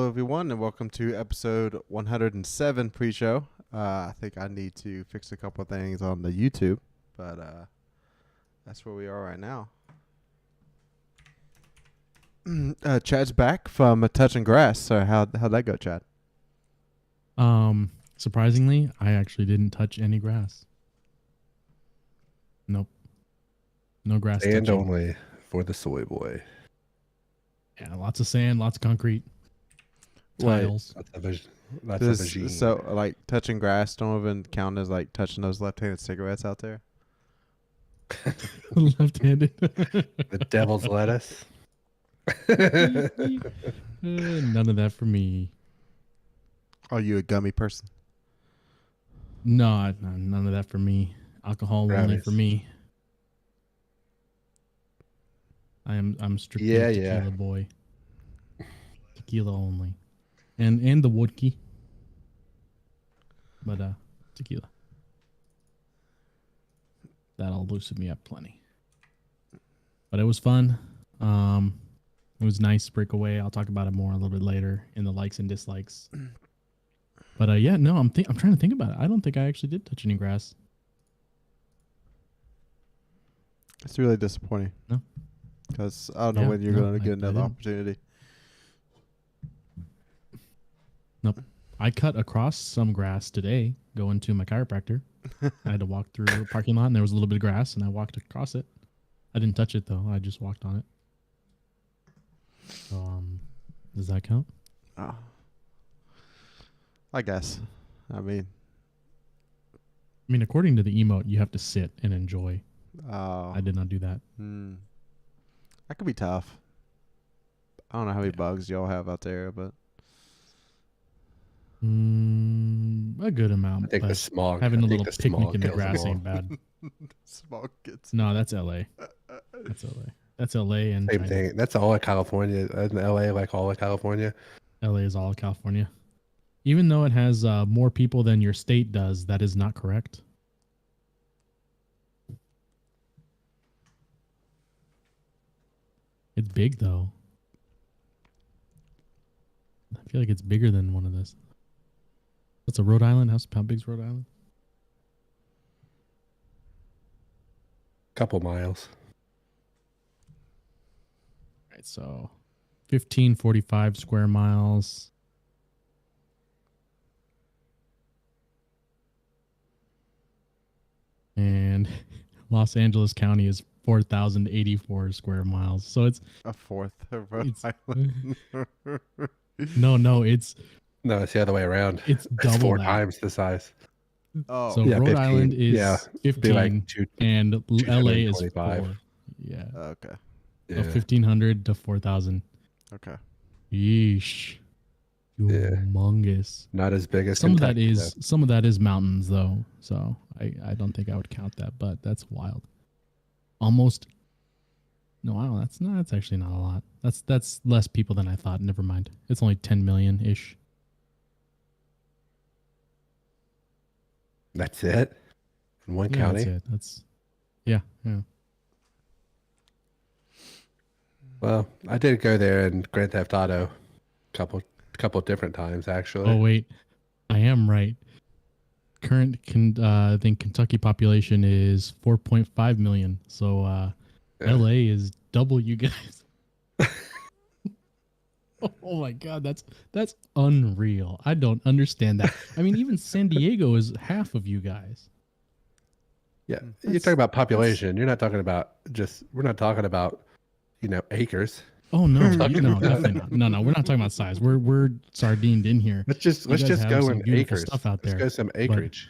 Hello, everyone, and welcome to episode 107 pre-show. I think I need to fix a couple of things on the YouTube, but that's where we are right now. Chad's back from touching grass. So how'd that go, Chad? Surprisingly, I actually didn't touch any grass. Nope. No grass Sand touching. only for the soy boy. Yeah, lots of sand, lots of concrete, Wait. tiles. That's a vagine. So, like, touching grass don't even count as, like, touching those left-handed cigarettes out there? Left-handed. The devil's lettuce. None of that for me. Are you a gummy person? No, none of that for me. Alcohol only for me. I'm strictly a tequila boy. Tequila only. And the vodka. But tequila. That'll loosen me up plenty. But it was fun. It was nice breakaway. I'll talk about it more a little bit later in the likes and dislikes. But I'm trying to think about it. I don't think I actually did touch any grass. It's really disappointing. No. Because I don't know when you're going to get another opportunity. Nope. I cut across some grass today going to my chiropractor. I had to walk through a parking lot and there was a little bit of grass and I walked across it. I didn't touch it though. I just walked on it. So, does that count? Oh. I guess. I mean, according to the emote, you have to sit and enjoy. Oh. I did not do that. That could be tough. I don't know how many bugs y'all have out there, but a good amount. I think the smog. Having a little picnic in the grass ain't bad. Smog gets. No, that's LA. That's LA and same China. thing. That's all of California. In LA, like all of California. LA is all of California. Even though it has more people than your state does, that is not correct. It's big though. I feel like it's bigger than one of this. What's a Rhode Island? How big's Rhode Island? Couple miles. All right, so 1545 square miles. And Los Angeles County is 4,084 square miles. So it's a fourth of Rhode Island. No, it's the other way around. It's double 4 that. times the size. Oh, so yeah, Rhode 15. Island is Yeah, 15, like and LA is 225. 4. Yeah. Okay. So 1,500 to 4,000. Okay. Yeesh. Humongous. Not as big as some Kentucky, of that is mountains though, so I don't think I would count that, but that's wild. Almost. No, wow, that's actually not a lot. That's less people than I thought. Never mind. It's only 10 million ish. That's it? In one county? That's it. Yeah. Well, I did go there in Grand Theft Auto couple different times, actually. Oh, wait. I am right. Current, I think Kentucky population is 4.5 million. So LA is double you guys. Oh my God, that's unreal. I don't understand that. I mean, even San Diego is half of you guys. Yeah, you're talking about population. You're not talking about we're not talking about, acres. Oh no, definitely not. No, we're not talking about size. We're sardined in here. Let's just go in acres. Stuff out there. Let's go some acreage.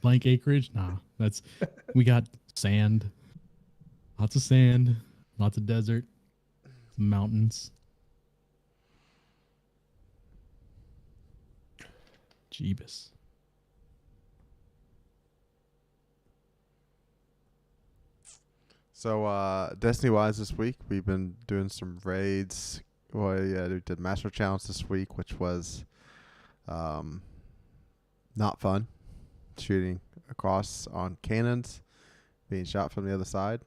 Blank acreage. Nah, we got sand, lots of sand, lots of desert, some mountains. Jeebus. So, Destiny-wise this week, we've been doing some raids. Well, yeah, we did Master Challenge this week, which was not fun. Shooting across on cannons, being shot from the other side.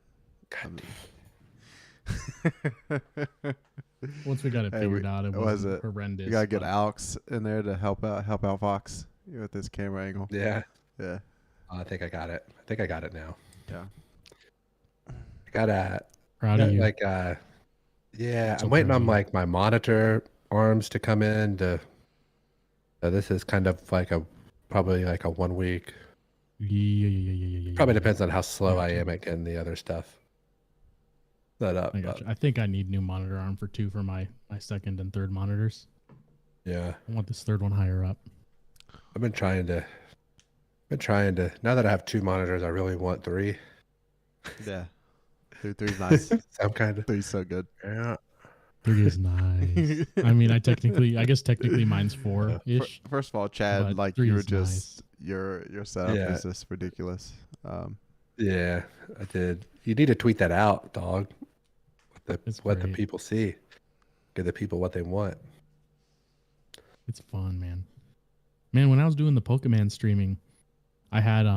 Once we got it figured out, it wasn't horrendous. You gotta get Alex in there to help out Fox with this camera angle. Yeah. Yeah. I think I got it. I think I got it now. Yeah. I got Proud of you. like yeah, I'm waiting on like my monitor arms to come in to this is kind of like probably like a 1 week. Yeah. Probably depends on how slow I am at getting the other stuff set up. I got you. I think I need new monitor arm for 2 for my second and third monitors. Yeah. I want this third one higher up. I've been trying to now that I have 2 monitors, I really want 3. Yeah. 3's nice. I'm kind of 3's so good. Yeah. 3 is nice. I mean, I guess technically mine's 4-ish. First of all, Chad, like you were just your setup is just ridiculous. Yeah, I did. You need to tweet that out, dog. What the people see. Give the people what they want. It's fun, man. Man, when I was doing the Pokemon streaming, I had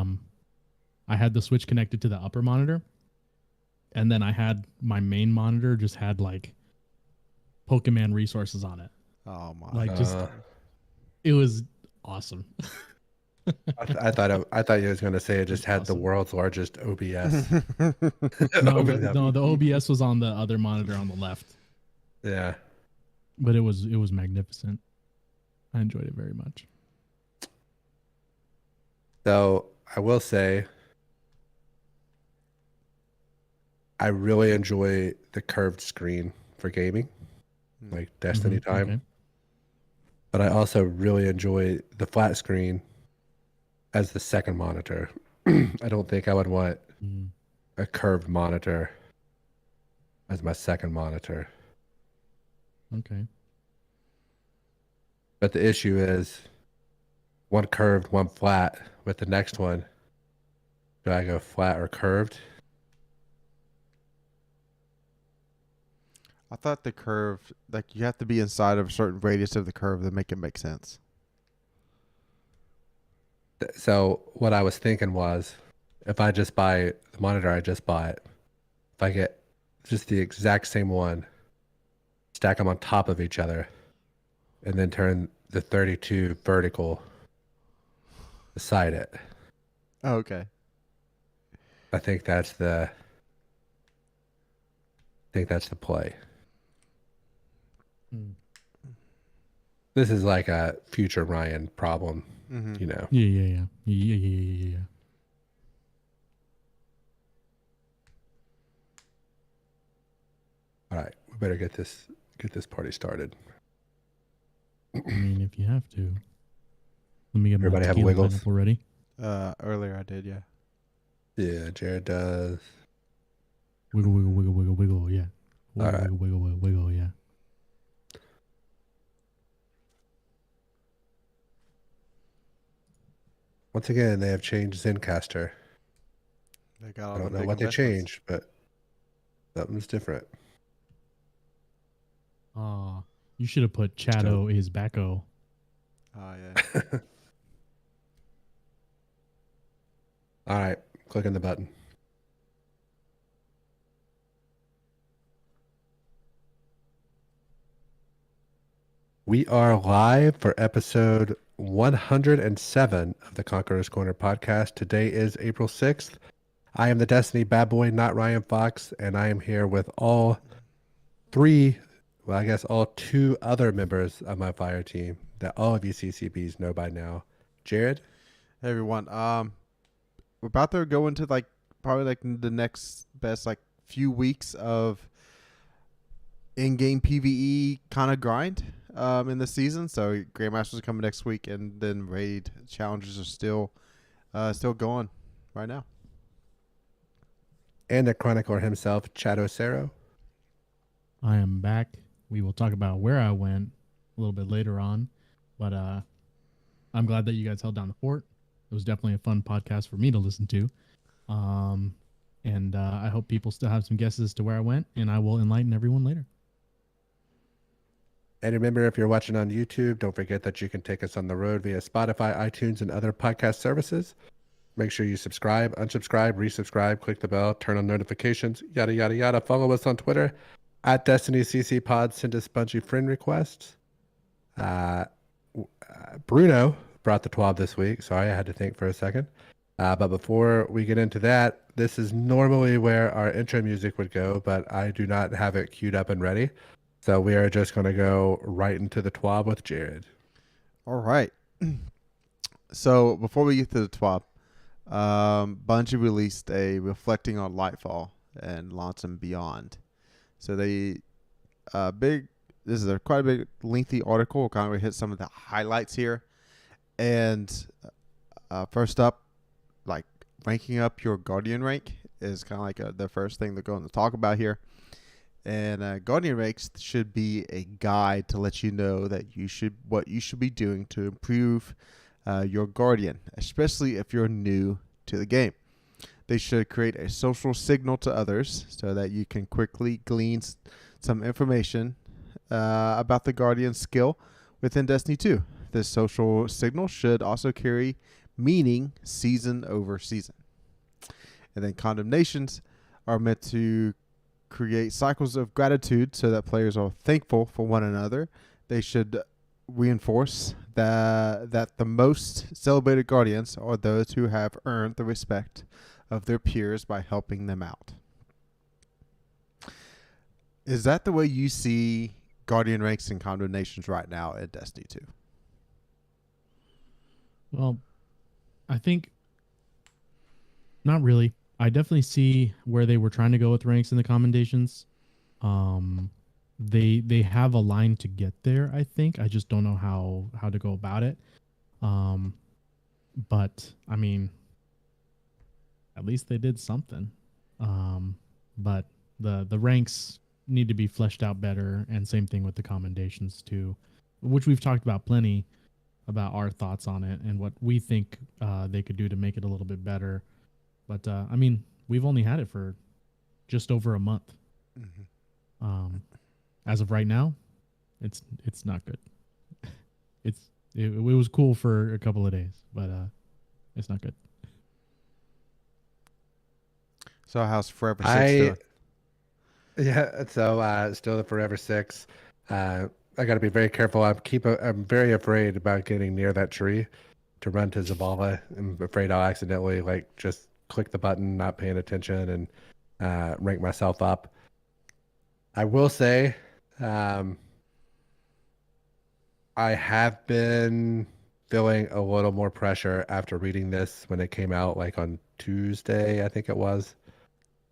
the Switch connected to the upper monitor, and then I had my main monitor just had like Pokemon resources on it. Oh my! Like it was awesome. I thought you was going to say it just had the world's largest OBS. No, the OBS was on the other monitor on the left. Yeah, but it was magnificent. I enjoyed it very much. So I will say, I really enjoy the curved screen for gaming, like Destiny Time. Okay. But I also really enjoy the flat screen as the second monitor. I don't think I would want a curved monitor as my second monitor. Okay. But the issue is one curved, one flat. With the next one, do I go flat or curved? I thought the curve, like you have to be inside of a certain radius of the curve to make it make sense. So what I was thinking was, if I just buy the monitor I just bought, if I get just the exact same one, stack them on top of each other, and then turn the 32 vertical beside it. Oh, okay. I think that's the play. This is like a future Ryan problem, you know. Yeah. All right, we better get this party started. I mean, if you have to. Let me get everybody have wiggles already. Earlier I did, yeah. Yeah, Jared does. Wiggle, yeah. All right. Wiggle, yeah. Once again, they have changed Zencaster. They got all I don't know what they changed, but something's different. You should have put Chado is Backo. Oh, yeah. All right, clicking the button. We are live for episode 107 of the Conqueror's Corner podcast. Today is April 6th. I am the Destiny bad boy, NotRyanFox, and I am here with all two other members of my fire team that all of you CCBs know by now. Jared? Hey, everyone. We're about to go into probably the next best few weeks of in-game PvE kind of grind in the season. So Grandmasters are coming next week, and then raid challenges are still going right now. And the chronicler himself, Chadocero. I am back. We will talk about where I went a little bit later on, but I'm glad that you guys held down the fort. It was definitely a fun podcast for me to listen to. And I hope people still have some guesses as to where I went, and I will enlighten everyone later. And remember, if you're watching on YouTube, don't forget that you can take us on the road via Spotify, iTunes, and other podcast services. Make sure you subscribe, unsubscribe, resubscribe, click the bell, turn on notifications, yada, yada, yada. Follow us on Twitter at DestinyCCPod. Send us Bungie friend requests. Bruno brought the TWAB this week. Sorry, I had to think for a second. But before we get into that, this is normally where our intro music would go, but I do not have it queued up and ready. So we are just going to go right into the TWAB with Jared. All right. So before we get to the TWAB, Bungie released a reflecting on Lightfall and Launch and Beyond. So they this is a quite a big lengthy article. We'll kind of hit some of the highlights here. And first up, like ranking up your Guardian rank is kind of like the first thing they're going to talk about here. And Guardian ranks should be a guide to let you know that what you should be doing to improve your Guardian, especially if you're new to the game. They should create a social signal to others so that you can quickly glean some information about the Guardian skill within Destiny 2. This social signal should also carry meaning season over season. And then condemnations are meant to create cycles of gratitude so that players are thankful for one another. They should reinforce that the most celebrated Guardians are those who have earned the respect of their peers by helping them out. Is that the way you see Guardian ranks and condemnations right now in Destiny 2? Well, I think not really. I definitely see where they were trying to go with ranks and the commendations. They have a line to get there, I think. I just don't know how to go about it. But I mean, at least they did something. But the ranks need to be fleshed out better, and same thing with the commendations too, which we've talked about plenty about our thoughts on it and what we think they could do to make it a little bit better. But I mean, we've only had it for just over a month. Mm-hmm. As of right now, it's not good. It was cool for a couple of days, but it's not good. So how's Forever 6 doing? Yeah, so still the Forever 6. I got to be very careful. I'm very afraid about getting near that tree to run to Zavala. I'm afraid I'll accidentally just click the button, not paying attention, and rank myself up. I will say, I have been feeling a little more pressure after reading this when it came out, on Tuesday, I think it was.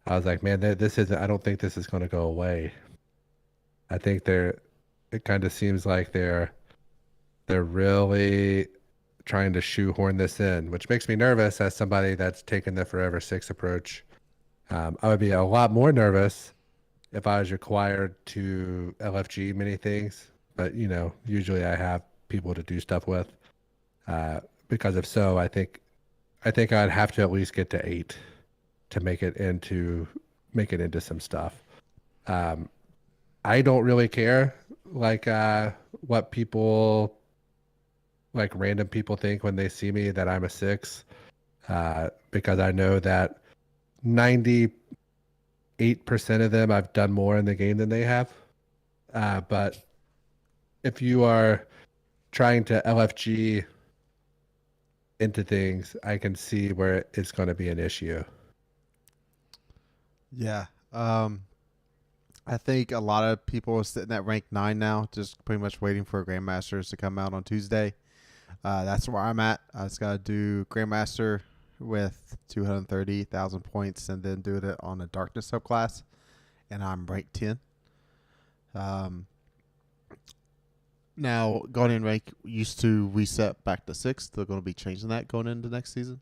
I was like, man, this isn't. I don't think this is going to go away. I think it kind of seems like they're really trying to shoehorn this in, which makes me nervous as somebody that's taken the Forever 6 approach. I would be a lot more nervous if I was required to LFG many things, but usually I have people to do stuff with. Because if so, I think I'd have to at least get to 8 to make it into some stuff. I don't really care what people random people think when they see me that I'm a 6, because I know that 98% of them I've done more in the game than they have. But if you are trying to LFG into things, I can see where it's going to be an issue. Yeah. I think a lot of people are sitting at rank 9 now, just pretty much waiting for Grandmasters to come out on Tuesday. That's where I'm at. I just got to do Grandmaster with 230,000 points and then do it on a Darkness subclass, and I'm rank 10. Now, Guardian rank used to reset back to 6. They're going to be changing that going into next season.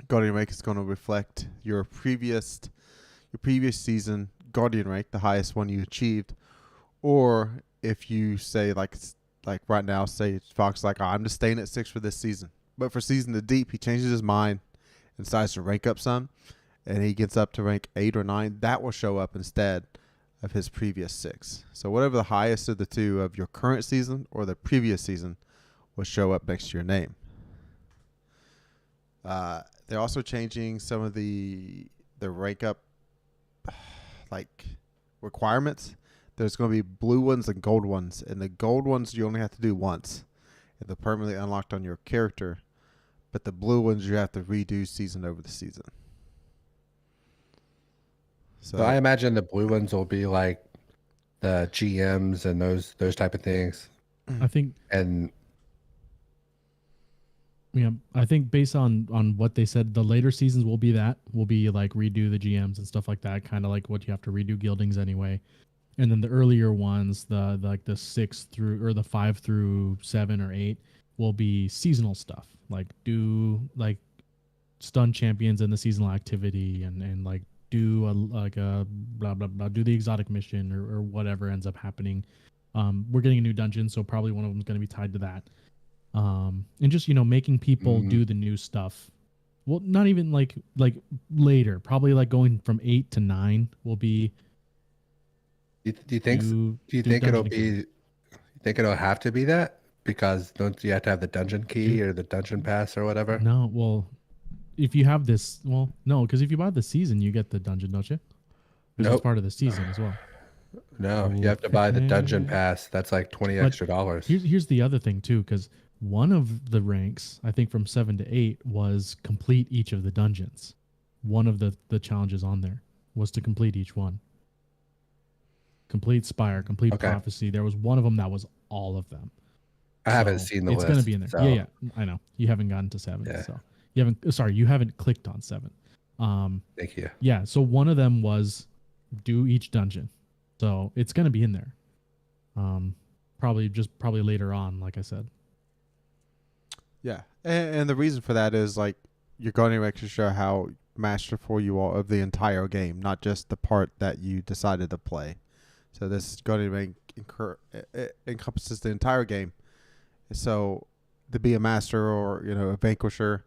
Guardian rank is going to reflect your previous season Guardian rank, the highest one you achieved, or if you say like right now, say Fox I'm just staying at 6 for this season, but for Season of Deep he changes his mind and decides to rank up some, and he gets up to rank 8 or 9. That will show up instead of his previous 6. So whatever the highest of the two of your current season or the previous season will show up next to your name. The They're also changing some of the rank up like requirements. There's going to be blue ones and gold ones, and the gold ones you only have to do once, and they're permanently unlocked on your character. But the blue ones you have to redo season over the season. So I imagine the blue ones will be like the GMs and those type of things. I think, And yeah, I think based on what they said, the later seasons will be like redo the GMs and stuff like that, kind of like what you have to redo guildings anyway. And then the earlier ones, the like the 6 through or the 5 through 7 or 8 will be seasonal stuff, like do like stun champions in the seasonal activity and like do a blah blah blah, do the exotic mission or whatever ends up happening. We're getting a new dungeon, so probably one of them is going to be tied to that. And just making people do the new stuff. Well, not even like later, probably like going from 8 to 9 will be. do you think it'll be? You think it'll have to be that? Because don't you have to have the dungeon key or the dungeon pass or whatever? No, well, if you have this, well, no, because if you buy the season, you get the dungeon, don't you? Because Nope. it's part of the season as well. No, you have to buy the dungeon Okay. pass. That's like $20 But extra. Here's the other thing too, because one of the ranks, I think from 7 to 8, was complete each of the dungeons. One of the challenges on there was to complete each one. Complete Spire, complete Okay. Prophecy. There was one of them that was all of them. I haven't seen the it's list. It's going to be in there. So. Yeah, I know. You haven't gotten to 7. Yeah. So you haven't clicked on 7. Thank you. Yeah, so one of them was do each dungeon. So it's going to be in there. Probably later on, like I said. Yeah, and the reason for that is like you're going to actually show how masterful you are of the entire game, not just the part that you decided to play. So this is going to encompasses the entire game. So to be a master or a vanquisher,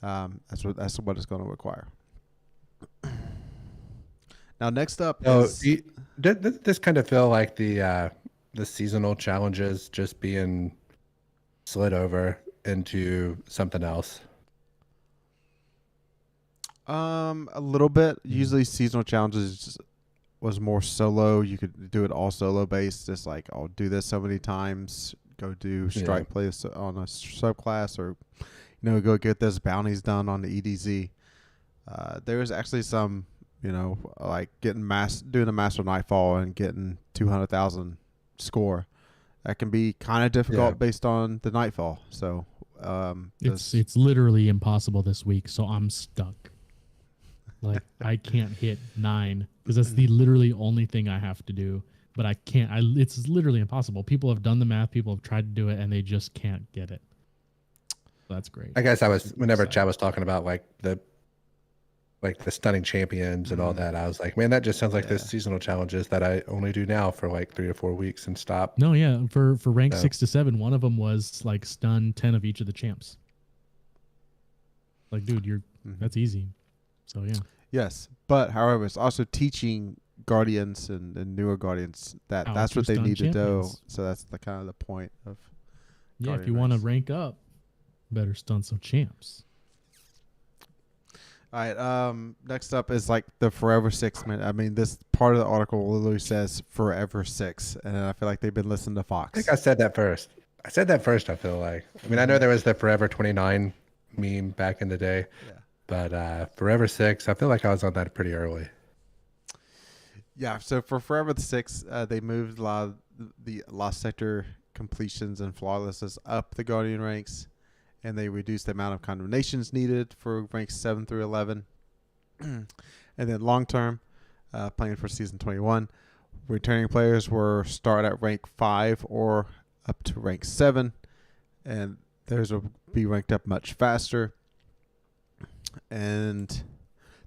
that's what it's going to require. Now next up, does this kind of feel like the seasonal challenges just being slid over into something else? A little bit. Usually seasonal challenges was more solo. You could do it all solo based. Just like I'll do this so many times. Go do strike plays on a subclass, or go get those bounties done on the EDZ. There is actually some, like doing a Master Nightfall and getting 200,000 score. That can be kind of difficult based on the Nightfall. So it's literally impossible this week. So I'm stuck. Like I can't hit 9 because that's the literally only thing I have to do. But I can't. It's literally impossible. People have done the math. People have tried to do it, and they just can't get it. So that's great. I guess whenever Chad was talking about like the stunning champions and all that, I was like, man, that just sounds like those seasonal challenges that I only do now for like 3 or 4 weeks and stop. No, yeah, for rank 6 to 7, one of them was like stun 10 of each of the champs. Like, dude, that's easy. So yeah. Yes, but however, it's also teaching Guardians and newer Guardians that's what they need to do. So that's the kind of the point of. Yeah, if you want to rank up, better stun some champs. All right. Next up is like the Forever 6 minute. I mean, this part of the article literally says Forever 6, and I feel like they've been listening to Fox. I think I said that first. I feel like. I mean, I know there was the Forever 29 meme back in the day. Yeah. But Forever 6, I feel like I was on that pretty early. Yeah, so for Forever 6, they moved a lot of the Lost Sector completions and flawlesses up the Guardian ranks, and they reduced the amount of condemnations needed for ranks 7 through 11. And then long term, playing for Season 21, returning players were start at rank 5 or up to rank 7, and theirs will be ranked up much faster. And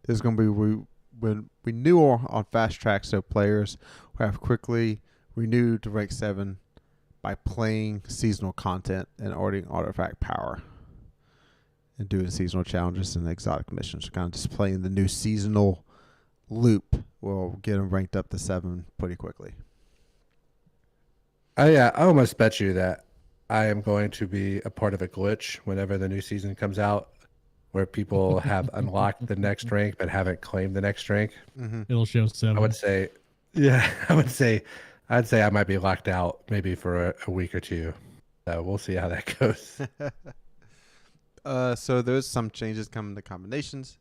there's going to be renewal on fast track, so players will have quickly renewed to rank 7 by playing seasonal content and ordering artifact power and doing seasonal challenges and exotic missions. So kind of just playing the new seasonal loop will get them ranked up to 7 pretty quickly. Oh yeah, I almost bet you that I am going to be a part of a glitch whenever the new season comes out. where people have unlocked the next rank but haven't claimed the next rank. Mm-hmm. It'll show 7. I would say, yeah, I'd say I might be locked out maybe for a week or two. So we'll see how that goes. So there's some changes coming to combinations.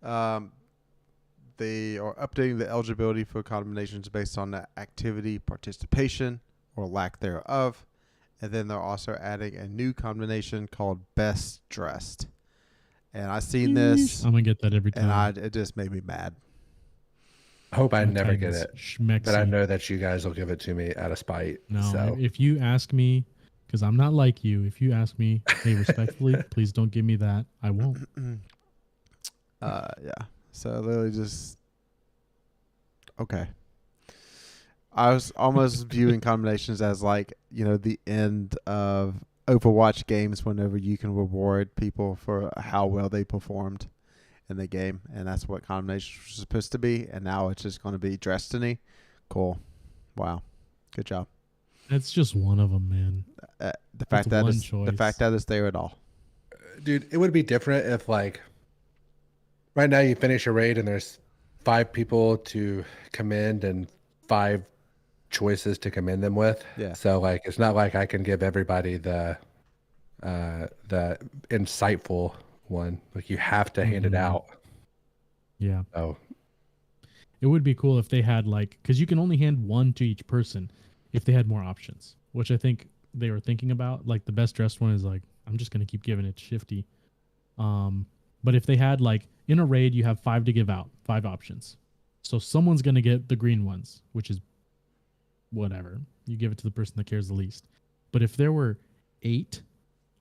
They are updating the eligibility for combinations based on the activity, participation, or lack thereof. And then they're also adding a new combination called Best Dressed. And I seen this, I'm gonna get that every time. and it just made me mad. I hope I My never get Titan's it, schmexy. but I know that you guys will give it to me out of spite. No, So if you ask me, because I'm not like you, if you ask me, hey, respectfully, please don't give me that, I won't. Yeah. So literally just okay. I was almost viewing combinations as like, the end of Overwatch games whenever you can reward people for how well they performed in the game. And that's what combinations was supposed to be. And now it's just going to be Destiny. Cool. Wow. Good job. That's just one of them, man. The fact that one it's choice. the fact that it's there at all. dude, it would be different if like right now you finish a raid and there's 5 people to commend and 5 choices to commend them with. Yeah. So like it's not like I can give everybody the insightful one. Like you have to hand it out. Yeah. Oh, It would be cool if they had because you can only hand one to each person if they had more options, which I think they were thinking about. Like the best dressed one is like, I'm just going to keep giving it to Shifty. But if they had in a raid, you have 5 to give out, 5 options. So someone's going to get the green ones, which is whatever. You give it to the person that cares the least. But if there were 8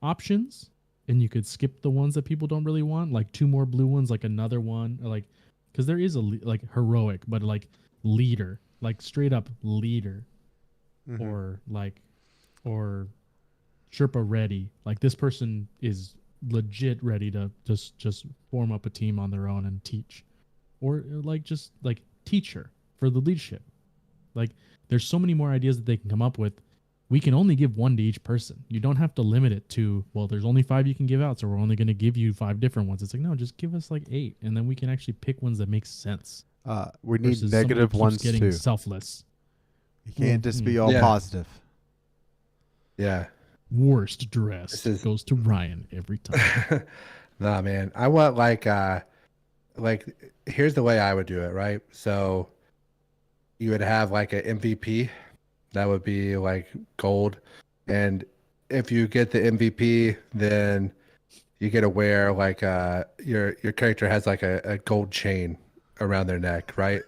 options and you could skip the ones that people don't really want, like 2 more blue ones, like another one, or because there is a heroic, but leader, straight up leader, or Sherpa ready. Like this person is legit ready to just form up a team on their own and teach, or just teacher for the leadership. There's so many more ideas that they can come up with. We can only give 1 to each person. You don't have to limit it to, well, there's only 5 you can give out, so we're only going to give you 5 different ones. It's no, just give us 8, and then we can actually pick ones that make sense. We need Versus somebody negative keeps ones getting too. selfless. You can't just be all Yeah. positive. yeah. Worst dress This is- goes to Ryan every time. Nah, man. I want here's the way I would do it, right? So you would have an MVP that would be gold, and if you get the MVP, then you get to wear your character has a gold chain around their neck, right?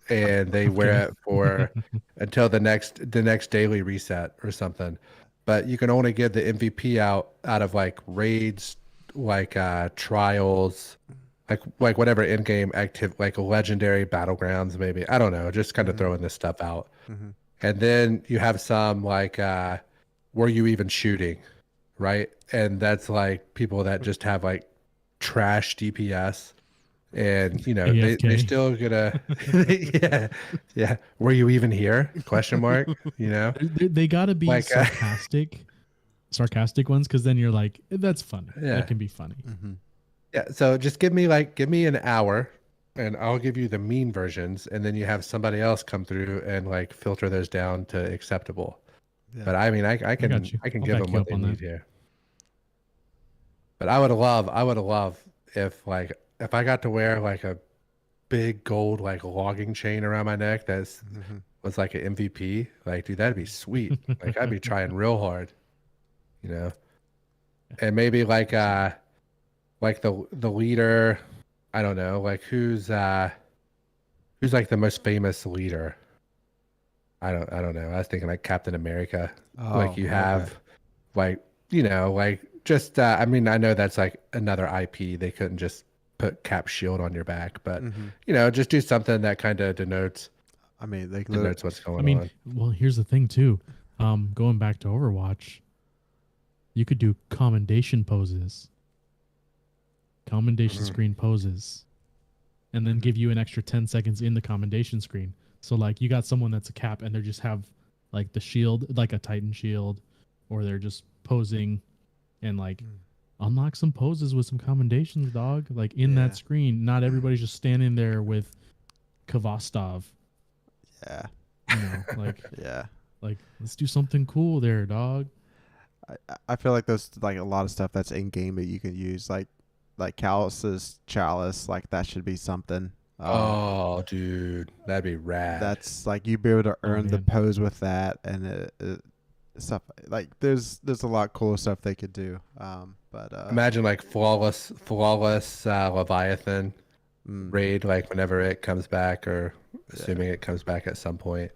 And they wear it for until the next daily reset or something. But you can only give the MVP out of raids, trials, whatever in-game active, legendary battlegrounds, maybe. I don't know, just kind of throwing this stuff out. Mm-hmm. And then you have some were you even shooting, right? And that's people that just have trash DPS, and they AFK. still gonna yeah. Were you even here? Question mark. They gotta be sarcastic ones, because then you're that's funny. Yeah. That can be funny. Mm-hmm. Yeah. So just give me an hour, and I'll give you the mean versions, and then you have somebody else come through and filter those down to acceptable. Yeah. But I mean, I can got you. I'll give back them you what up they on need that. here. But I would love if if I got to wear a big gold logging chain around my neck was an MVP. Dude, that'd be sweet. I'd be trying real hard, and maybe the leader. I don't know, who's the most famous leader. I don't know. I was thinking Captain America. You have just I mean, I know that's another IP. They couldn't just put Cap shield on your back, but just do something that kind of denotes I mean, denotes what's going on. Well, here's the thing too. Going back to Overwatch, you could do commendation poses, screen poses, and then give you an extra 10 seconds in the commendation screen. So you got someone that's a Cap and they just have the shield, a Titan shield, or they're just posing and unlock some poses with some commendations, dog. Like in that screen, not everybody's just standing there with Kvostov. Yeah. You know, like Yeah. like let's do something cool there, dog. I feel like there's like a lot of stuff that's in game that you can use, like Callus's chalice, like that should be something. Oh, dude, that'd be rad. That's like you'd be able to Oh, earn the man. pose with that, and stuff like there's a lot cooler stuff they could do. But Imagine like flawless Leviathan mm, raid, like whenever it comes back, or yeah, assuming it comes back at some point,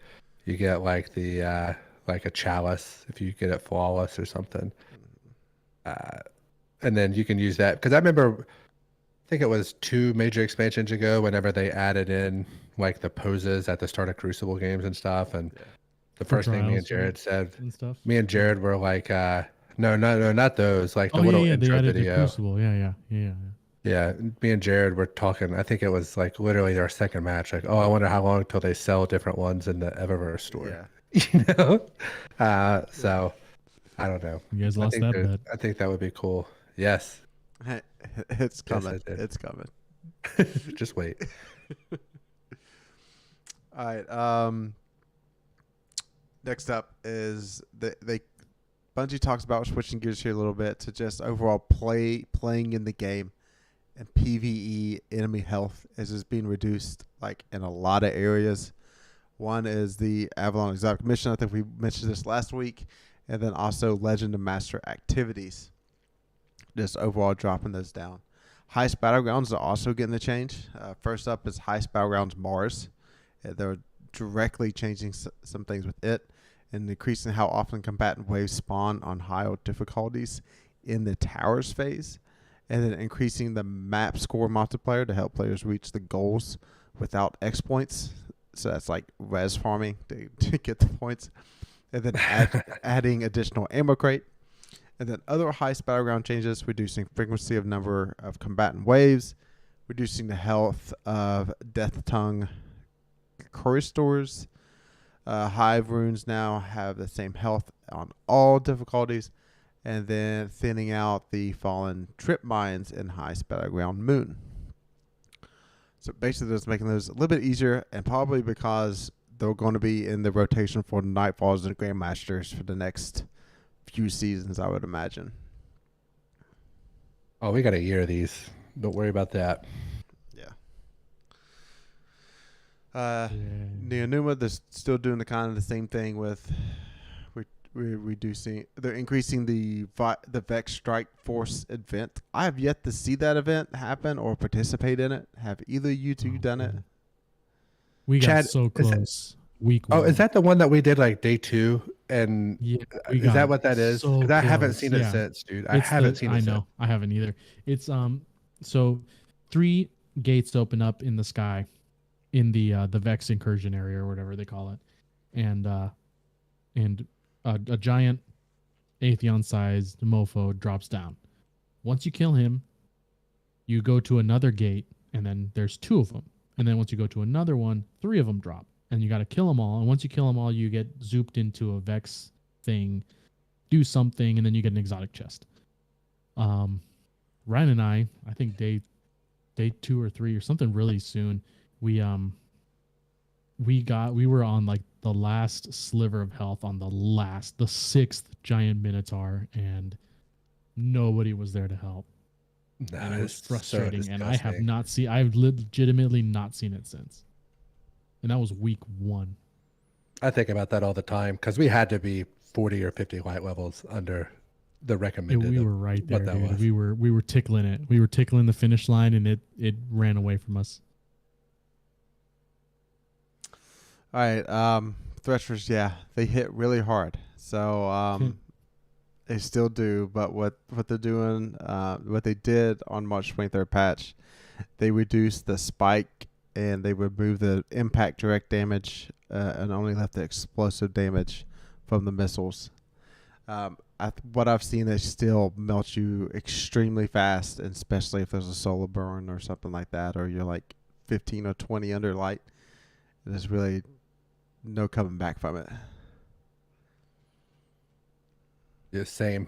you get like the like a chalice if you get it flawless or something, and then you can use that because I remember, I think it was 2 major expansions ago, whenever they added in like the poses at the start of Crucible games and stuff, and yeah. the For first thing me and trials, right? Jared said, And stuff. me and Jared were like, no, not those, like the Oh yeah, little yeah. They intro added the video. Crucible. Yeah. Yeah, me and Jared were talking. I think it was like literally our second match. Like, oh, I wonder how long till they sell different ones in the Eververse store. Yeah. You know, so I don't know. You guys I lost think that bet. I think that would be cool. Yes, It's yes, coming. I did. It's coming. Just wait. All right. Next up is they Bungie talks about switching gears here a little bit to just overall playing in the game, and PvE enemy health is just being reduced like in a lot of areas. One is the Avalon Exotic Mission. I think we mentioned this last week, and then also Legend of Master activities. Just overall dropping those down. Heist Battlegrounds are also getting the change. First up is Heist Battlegrounds Mars. They're directly changing some things with it and increasing how often combatant waves spawn on higher difficulties in the towers phase, and then increasing the map score multiplier to help players reach the goals without X points. So that's like res farming to get the points, and then adding additional ammo crate. And then other Heist Battleground changes, reducing frequency of number of combatant waves, reducing the health of Death Tongue Choristors. Hive runes now have the same health on all difficulties, and then thinning out the fallen trip mines in Heist Battleground Moon. So basically, just making those a little bit easier, and probably because they're going to be in the rotation for Nightfalls and Grandmasters for the next few seasons, I would imagine. Oh, we got a year of these. Don't worry about that. Yeah. Neonuma, they're still doing the kind of the same thing with reducing. They're increasing the Vex Strike Force event. I have yet to see that event happen or participate in it. Have either of you two done it? We got Chad, so close. Week Oh, 1. is that the one that we did like day 2? And Yeah, is that what that is? so 'Cause I haven't close. seen it since, dude. I It's haven't seen it I since. know. I haven't either. It's so 3 gates open up in the sky in the Vex incursion area or whatever they call it. And a giant Atheon-sized mofo drops down. Once you kill him, you go to another gate, and then there's 2 of them. And then once you go to another one, 3 of them drop. And you got to kill them all. And once you kill them all, you get zooped into a Vex thing, do something, and then you get an exotic chest. Ryan and I think day 2 or 3 or something really soon, we were on like the last sliver of health on the 6th giant Minotaur, and nobody was there to help. And it was frustrating. And I have not seen. I've legitimately not seen it since. And that was week 1. I think about that all the time because we had to be 40 or 50 light levels under the recommended. We were right there, dude. Was. We were tickling it. We were tickling the finish line, and it ran away from us. All right, Threshers, yeah, they hit really hard. So they still do, but what they're doing, what they did on March 23rd patch, they reduced the spike and they removed the impact direct damage and only left the explosive damage from the missiles. What I've seen, they still melt you extremely fast, and especially if there's a solar burn or something like that, or you're like 15 or 20 under light. There's really no coming back from it. Yeah, same.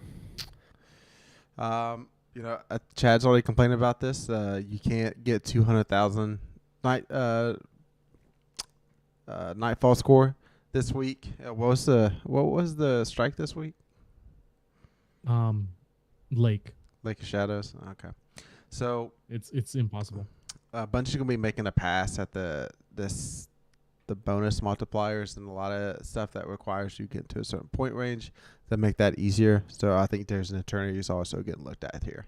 Chad's already complaining about this. You can't get 200,000 nightfall score this week. What was the strike this week? Lake. Lake of Shadows. Okay, so It's impossible. Bungie's gonna be making a pass at the bonus multipliers and a lot of stuff that requires you to get to a certain point range that make that easier. So I think there's an eternity is also getting looked at here.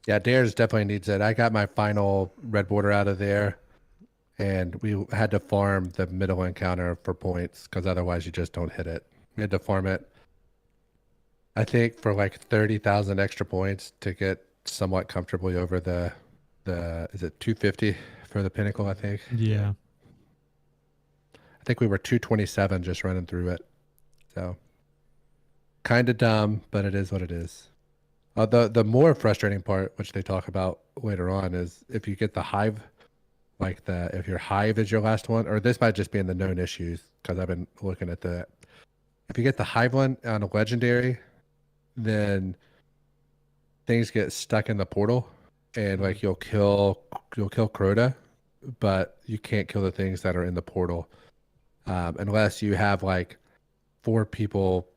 Yeah, Dares definitely needs it. I got my final red border out of there, and we had to farm the middle encounter for points because otherwise you just don't hit it. We had to farm it, I think, for like 30,000 extra points to get somewhat comfortably over the is it 250 for the pinnacle, I think? Yeah. I think we were 227 just running through it. So kind of dumb, but it is what it is. The more frustrating part, which they talk about later on, is if you get the hive, if your hive is your last one, or this might just be in the known issues because I've been looking at that. If you get the hive one on a legendary, then things get stuck in the portal, and like you'll kill Crota, but you can't kill the things that are in the portal unless you have like 4 people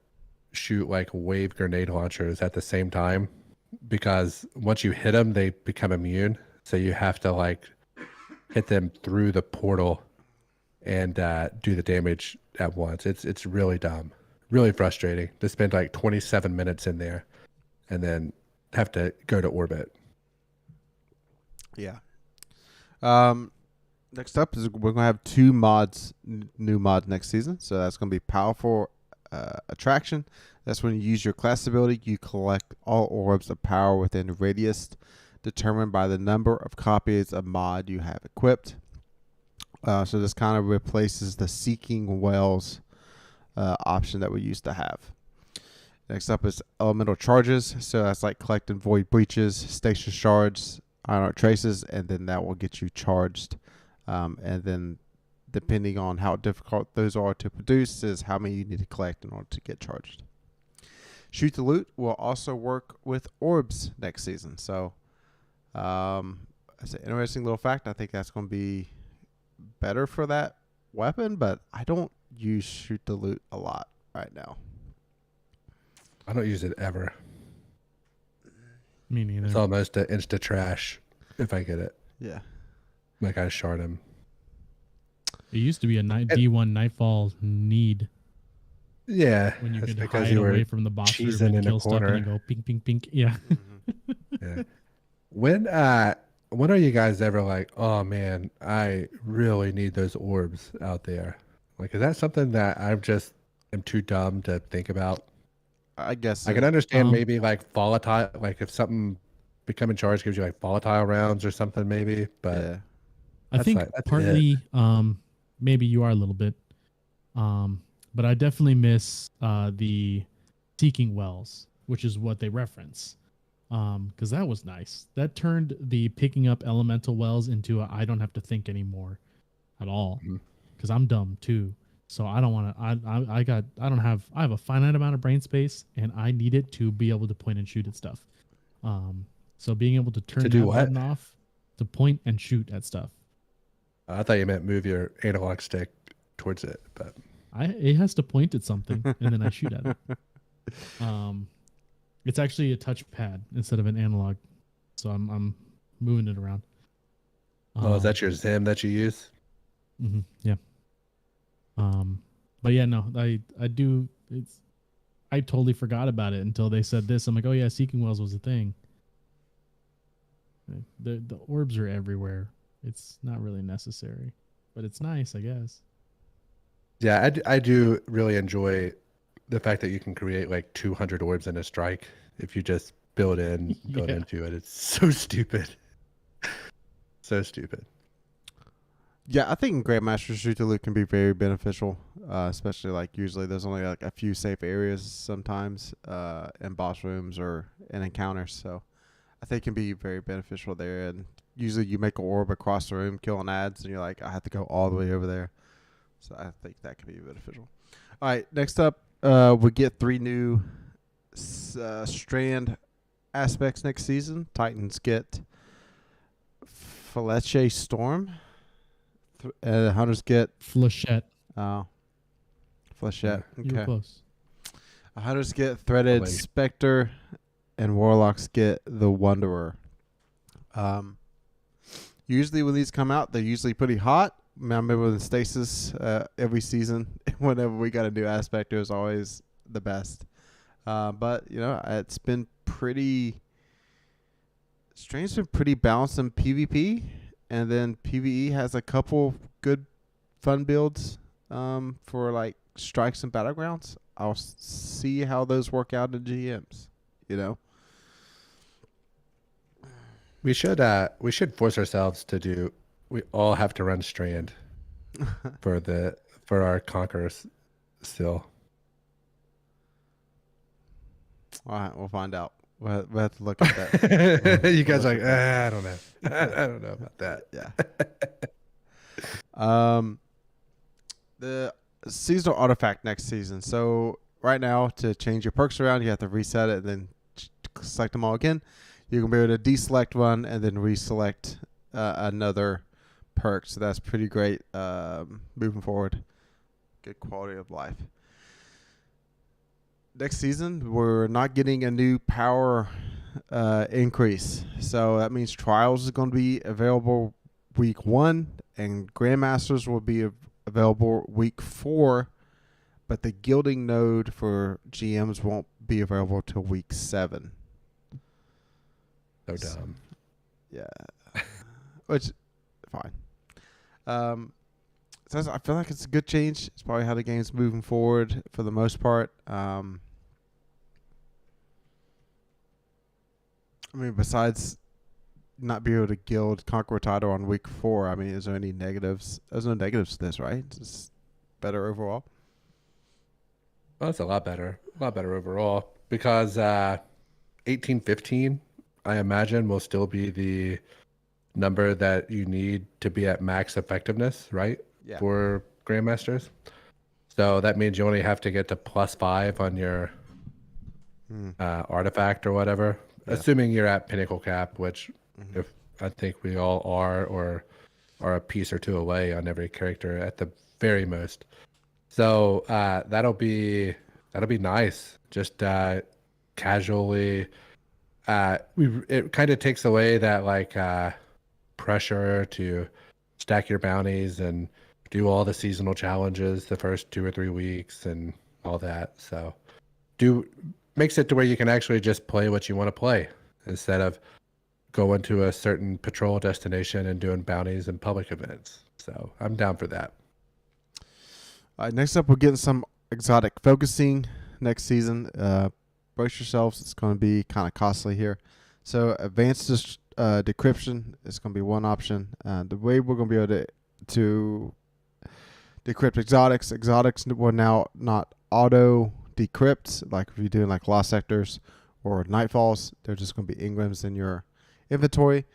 shoot like wave grenade launchers at the same time, because once you hit them they become immune, so you have to like hit them through the portal and do the damage at once. It's really dumb, really frustrating to spend like 27 minutes in there and then have to go to orbit. Yeah. Next up is we're gonna have 2 new mods next season. So that's gonna be powerful attraction. That's when you use your class ability, you collect all orbs of power within a radius determined by the number of copies of mod you have equipped. So this kind of replaces the Seeking Wells option that we used to have. Next up is elemental charges. So that's like collecting void breaches, station shards, iron art traces, and then that will get you charged. And then depending on how difficult those are to produce is how many you need to collect in order to get charged. Shoot the loot will also work with orbs next season. So that's an interesting little fact. I think that's going to be better for that weapon, but I don't use shoot the loot a lot right now. I don't use it ever. Me neither. It's almost an insta trash if I get it. Yeah. Like I shard him. It used to be a D1 Nightfall need. Yeah, When you that's could because hide you were away from the boss room cheesing and in kill a stuff and corner. then go pink, pink, pink. Yeah. Yeah. When are you guys ever like, oh man, I really need those orbs out there? Like, is that something that I'm just am too dumb to think about? I guess I can understand maybe like volatile, like if something becoming charged gives you like volatile rounds or something, maybe. But yeah. I think that's partly, maybe you are a little bit, but I definitely miss the Seeking Wells, which is what they reference, because that was nice. That turned the picking up elemental wells into I don't have to think anymore at all, because I'm dumb too. So I don't want to. I have a finite amount of brain space, and I need it to be able to point and shoot at stuff. So being able to turn that button off to point and shoot at stuff. I thought you meant move your analog stick towards it, but it has to point at something, and then I shoot at it. It's actually a touchpad instead of an analog, so I'm moving it around. Is that your Zim that you use? Mm-hmm, yeah. But yeah, no, I do. I totally forgot about it until they said this. I'm like, oh yeah, Seeking Wells was a thing. The orbs are everywhere. It's not really necessary, but it's nice, I guess. Yeah, I do really enjoy the fact that you can create like 200 orbs in a strike if you just build into it. It's so stupid. So stupid. Yeah, I think Grandmaster Shoot the Loot can be very beneficial, especially like usually there's only like a few safe areas sometimes in boss rooms or in encounters. So I think it can be very beneficial there. And usually you make an orb across the room, killing ads, and you're like, I have to go all the way over there. So I think that can be beneficial. All right, next up, we get 3 new strand aspects next season. Titans get Fletcher Storm. Hunters get Flechette. Flechette. You were Okay. close. Hunters get Threaded Like- Spectre, and Warlocks get the Wanderer. Usually when these come out, they're usually pretty hot. I remember in Stasis every season, whenever we got a new aspect, it was always the best. But it's been pretty. Strange's been pretty balanced in PvP, and then PvE has a couple good, fun builds for like strikes and battlegrounds. I'll see how those work out in GMs. We should force ourselves to do. We all have to run Strand for our Conquerors still. All right, we'll find out. We'll have to look at that. You guys are like, I don't know. I don't know about that. Yeah. The seasonal artifact next season. So right now, to change your perks around, you have to reset it and then select them all again. You can be able to deselect one and then reselect another perk. So that's pretty great moving forward. Good quality of life. Next season, we're not getting a new power increase. So that means Trials is going to be available week 1 and Grandmasters will be available week 4. But the gilding node for GMs won't be available till week 7. So dumb. Yeah. Which, fine. So I feel like it's a good change. It's probably how the game's moving forward for the most part. Besides not being able to guild Conqueror title on week 4, is there any negatives? There's no negatives to this, right? It's just better overall. Well, it's a lot better overall because 1815, I imagine, will still be the number that you need to be at max effectiveness, right? Yeah. For Grandmasters. So that means you only have to get to +5 on your artifact or whatever, assuming you're at Pinnacle Cap, which if I think we all are, or are a piece or two away on every character at the very most. So that'll be nice. Just casually, it kind of takes away that pressure to stack your bounties and do all the seasonal challenges the first 2 or 3 weeks and all that. So makes it to where you can actually just play what you want to play instead of going to a certain patrol destination and doing bounties and public events. So I'm down for that. All right, next up, we're getting some exotic focusing next season. Brace yourselves. It's going to be kind of costly here. So advanced decryption is going to be one option. The way we're going to be able to decrypt exotics will now not auto decrypt, like if you're doing like Lost Sectors or Nightfalls. They're just going to be engrams in your inventory.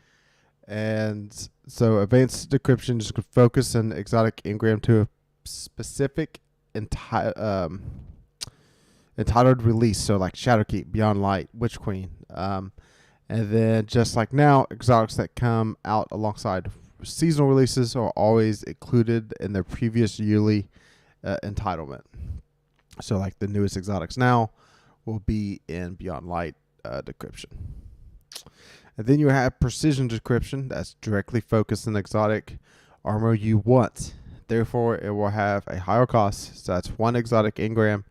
And so advanced decryption is going to focus an exotic engram to a specific entitled release. So like Shadowkeep, Beyond Light, Witch Queen. And then just like now, exotics that come out alongside seasonal releases are always included in their previous yearly entitlement. So like the newest exotics now will be in Beyond Light decryption. And then you have precision decryption that's directly focused on exotic armor you want. Therefore, it will have a higher cost. So that's 1 exotic engram,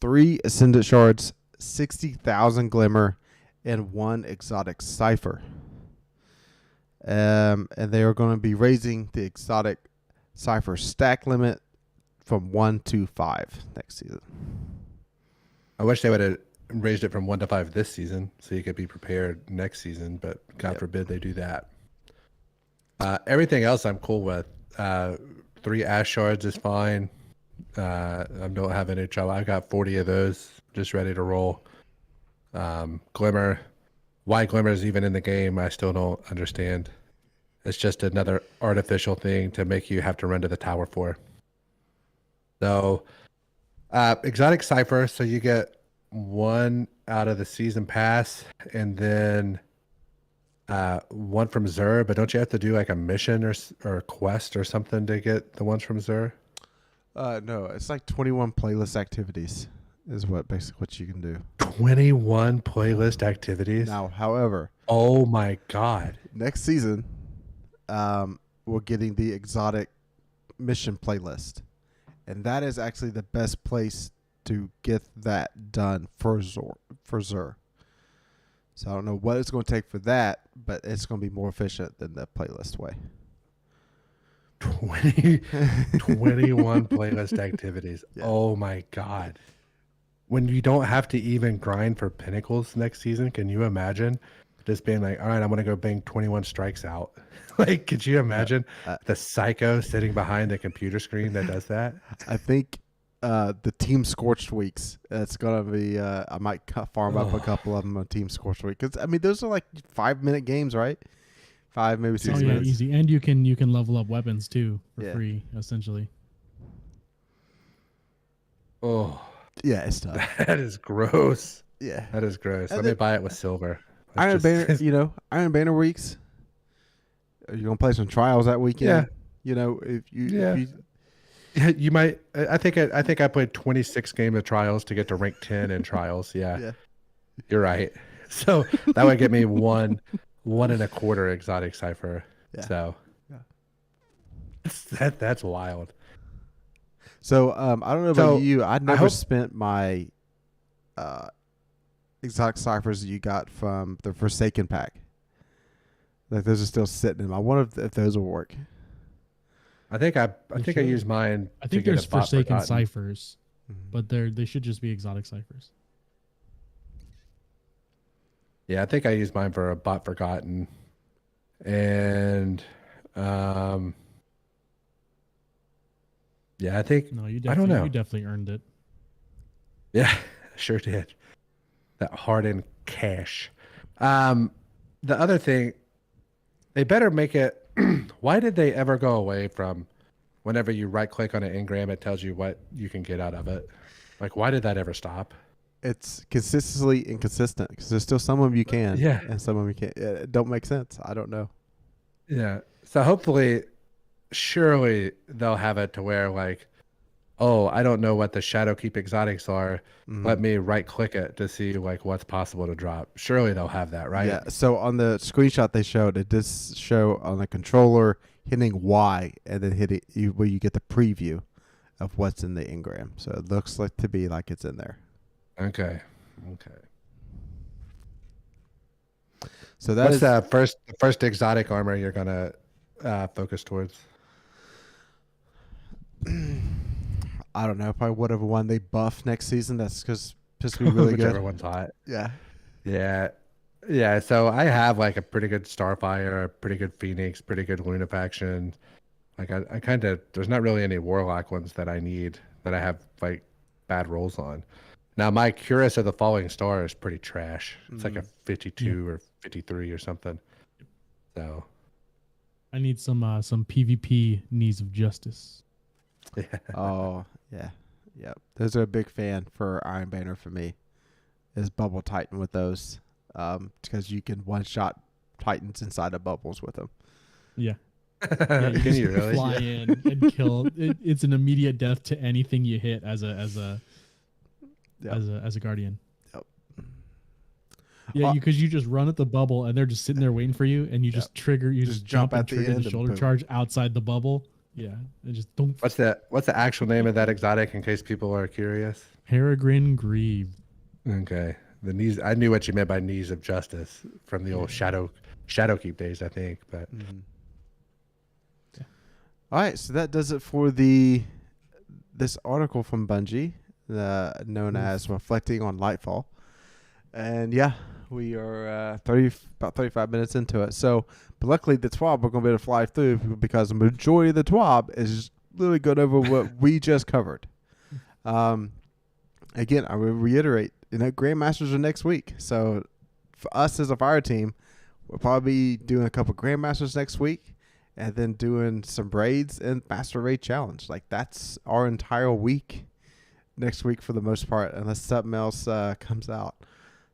3 ascendant shards, 60,000 glimmer, and 1 exotic cipher. And they are going to be raising the exotic cipher stack limit from 1 to 5 next season. I wish they would have raised it from 1 to 5 this season so you could be prepared next season, but God forbid they do that. Everything else I'm cool with. 3 ash shards is fine. I don't have any trouble. I've got 40 of those just ready to roll. Glimmer. Why Glimmer is even in the game, I still don't understand. It's just another artificial thing to make you have to run to the tower for. So, exotic cipher. So you get one out of the season pass, and then one from Zur. But don't you have to do like a mission or a quest or something to get the ones from Zur? No, it's like 21 playlist activities is basically what you can do. 21 playlist activities. Now, however, oh my god, next season, we're getting the exotic mission playlist, and that is actually the best place to get that done for Zur. So I don't know what it's going to take for that, but it's going to be more efficient than the playlist way. 21 playlist activities. Yeah. Oh my god. When you don't have to even grind for pinnacles next season, can you imagine just being like, all right, I'm going to go bang 21 strikes out? Like, could you imagine the psycho sitting behind the computer screen that does that? I think the Team Scorched weeks, it's going to be, I might farm up a couple of them on Team Scorched week. Because, I mean, those are like 5-minute games, right? 5, maybe 6 minutes. Easy. And you can level up weapons too for free, essentially. Oh. Yeah, it's tough. That is gross. Yeah. That is gross. Let me buy it with silver. Iron Banner weeks. Are you going to play some trials that weekend? Yeah. You know, if you Yeah, you might. I think I played 26 games of trials to get to rank 10 in trials. Yeah. You're right. So that would get me one and a quarter exotic cipher. Yeah. So that's wild. So I don't know about you. I never spent my exotic ciphers that you got from the Forsaken pack. Like those are still sitting in. I wonder if those will work. I think I used mine. I think there's Forsaken ciphers, but they should just be exotic ciphers. Yeah, I think I used mine for a bot forgotten, and yeah, I think I don't know. You definitely earned it. Yeah, sure did. That hardened cash. The other thing, they better make it. Why did they ever go away from whenever you right click on an engram, it tells you what you can get out of it? Like, why did that ever stop? It's consistently inconsistent because there's still some of them you can, and some of them you can't. It don't make sense. I don't know. Yeah. So hopefully, surely they'll have it to where like, oh, I don't know what the Shadowkeep exotics are. Let me right click it to see like what's possible to drop. Surely they'll have that, right? Yeah. So on the screenshot they showed, it does show on the controller hitting Y and then hitting where you get the preview of what's in the engram. So it looks like to be like it's in there. Okay. So that's the first exotic armor you're gonna focus towards? I don't know. Probably whatever one they buff next season. That's because supposed to be really good. Whichever one's hot. Yeah. So I have like a pretty good Starfire, a pretty good Phoenix, pretty good Lunafaction. Like I kind of there's not really any Warlock ones that I need that I have like bad rolls on. Now my Curus of the Falling Star is pretty trash. It's like a 52 or 53 or something. So I need some PvP Knees of Justice. Yeah. Oh yeah. Those are a big fan for Iron Banner for me. Is Bubble Titan with those, because you can one shot Titans inside of bubbles with them. Yeah. Can you really fly in and kill? It's an immediate death to anything you hit as a guardian. Yep. Yeah, because you just run at the bubble and they're just sitting there waiting for you, and you just trigger. You just jump and trigger the shoulder charge outside the bubble. Yeah, and just don't. What's the actual name of that exotic in case people are curious? Peregrine Grieve. Okay, the knees. I knew what you meant by Knees of Justice from the old Shadowkeep days, I think. But all right, so that does it for this article from Bungie, known as "Reflecting on Lightfall," and we are about 35 minutes into it. So, but luckily the TWAB we're going to be able to fly through because the majority of the TWAB is literally going over what we just covered. Again, I will reiterate, Grandmasters are next week. So for us as a fire team, we'll probably be doing a couple Grandmasters next week and then doing some raids and Master Raid Challenge. Like that's our entire week next week for the most part, unless something else comes out.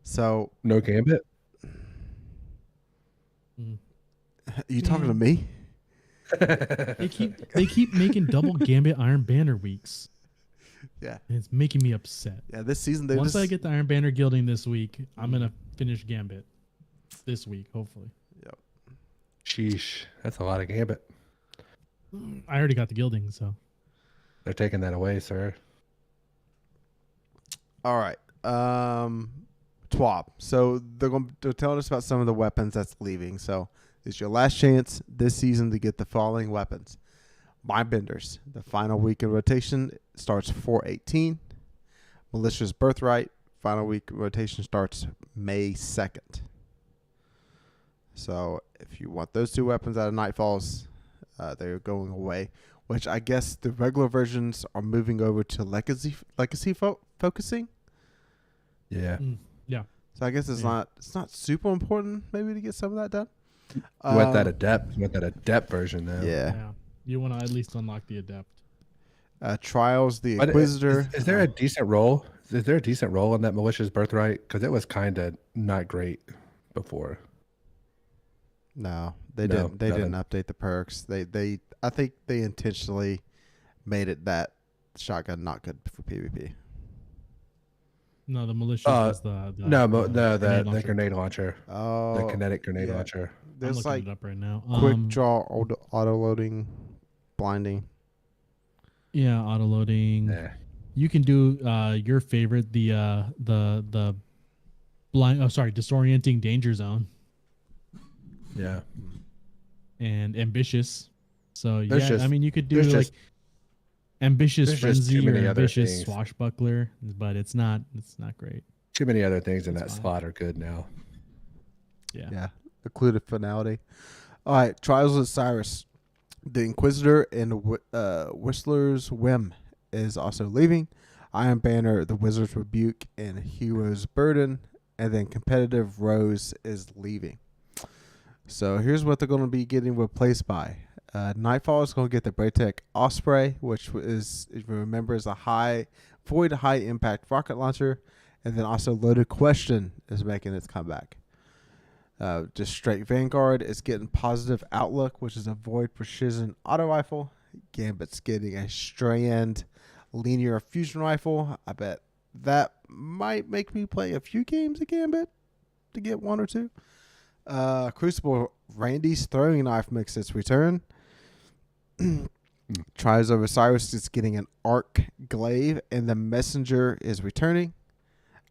So No Gambit. you talking to me? They keep making double Gambit Iron Banner weeks. Yeah, And it's making me upset. yeah. This season, they Once just I get the Iron Banner gilding this week, I'm gonna finish Gambit this week, hopefully. Yep. Sheesh, that's a lot of Gambit. I already got the gilding, so They're taking that away, sir. All right. TWAB. So they're telling us about some of the weapons that's leaving. So it's your last chance this season to get the following weapons. Mindbenders. The final week in rotation starts 4/18. Malicious Birthright. Final week in rotation starts May 2nd. So if you want those two weapons out of Nightfalls, they're going away. Which I guess the regular versions are moving over to legacy focusing. Yeah. yeah. So I guess it's not super important maybe to get some of that done. You want that adept? You want that adept version though? Yeah. You want to at least unlock the adept. Trials, the But Inquisitor. Is there a decent roll? Is there a decent roll on that Malicious Birthright? Because it was kind of not great before. No, they didn't. They didn't update the perks. I think they intentionally made it that shotgun not good for PvP. No, the malicious was the grenade launcher. Oh, The kinetic grenade launcher. I'm There's looking like it up right now. quick draw, auto loading, blinding. Yeah, auto loading. Yeah. You can do your favorite, the blind. Oh, sorry, disorienting danger zone Yeah. and ambitious. So There's yeah, just- I mean you could do there's like just- ambitious there's just frenzy too or many other ambitious things. swashbuckler, but it's not great. Too many other things in That's that fine. slot are good now. Yeah. Occluded finality. All right, Trials of Cyrus. The Inquisitor and Whistler's Whim is also leaving. Iron Banner, the Wizard's Rebuke, and Hero's Burden, and then Competitive Rose is leaving. So here's what they're going to be getting replaced by. Nightfall is going to get the Braytech Osprey, which is, if you remember, is a high impact rocket launcher, and then also Loaded Question is making its comeback. Just straight Vanguard is getting Positive Outlook, which is a void precision auto rifle. Gambit's getting a Strand linear fusion rifle. I bet that might make me play a few games of Gambit to get one or two. Crucible Randy's throwing knife makes its return. Trials of Osiris is getting an Arc Glaive, and the Messenger is returning.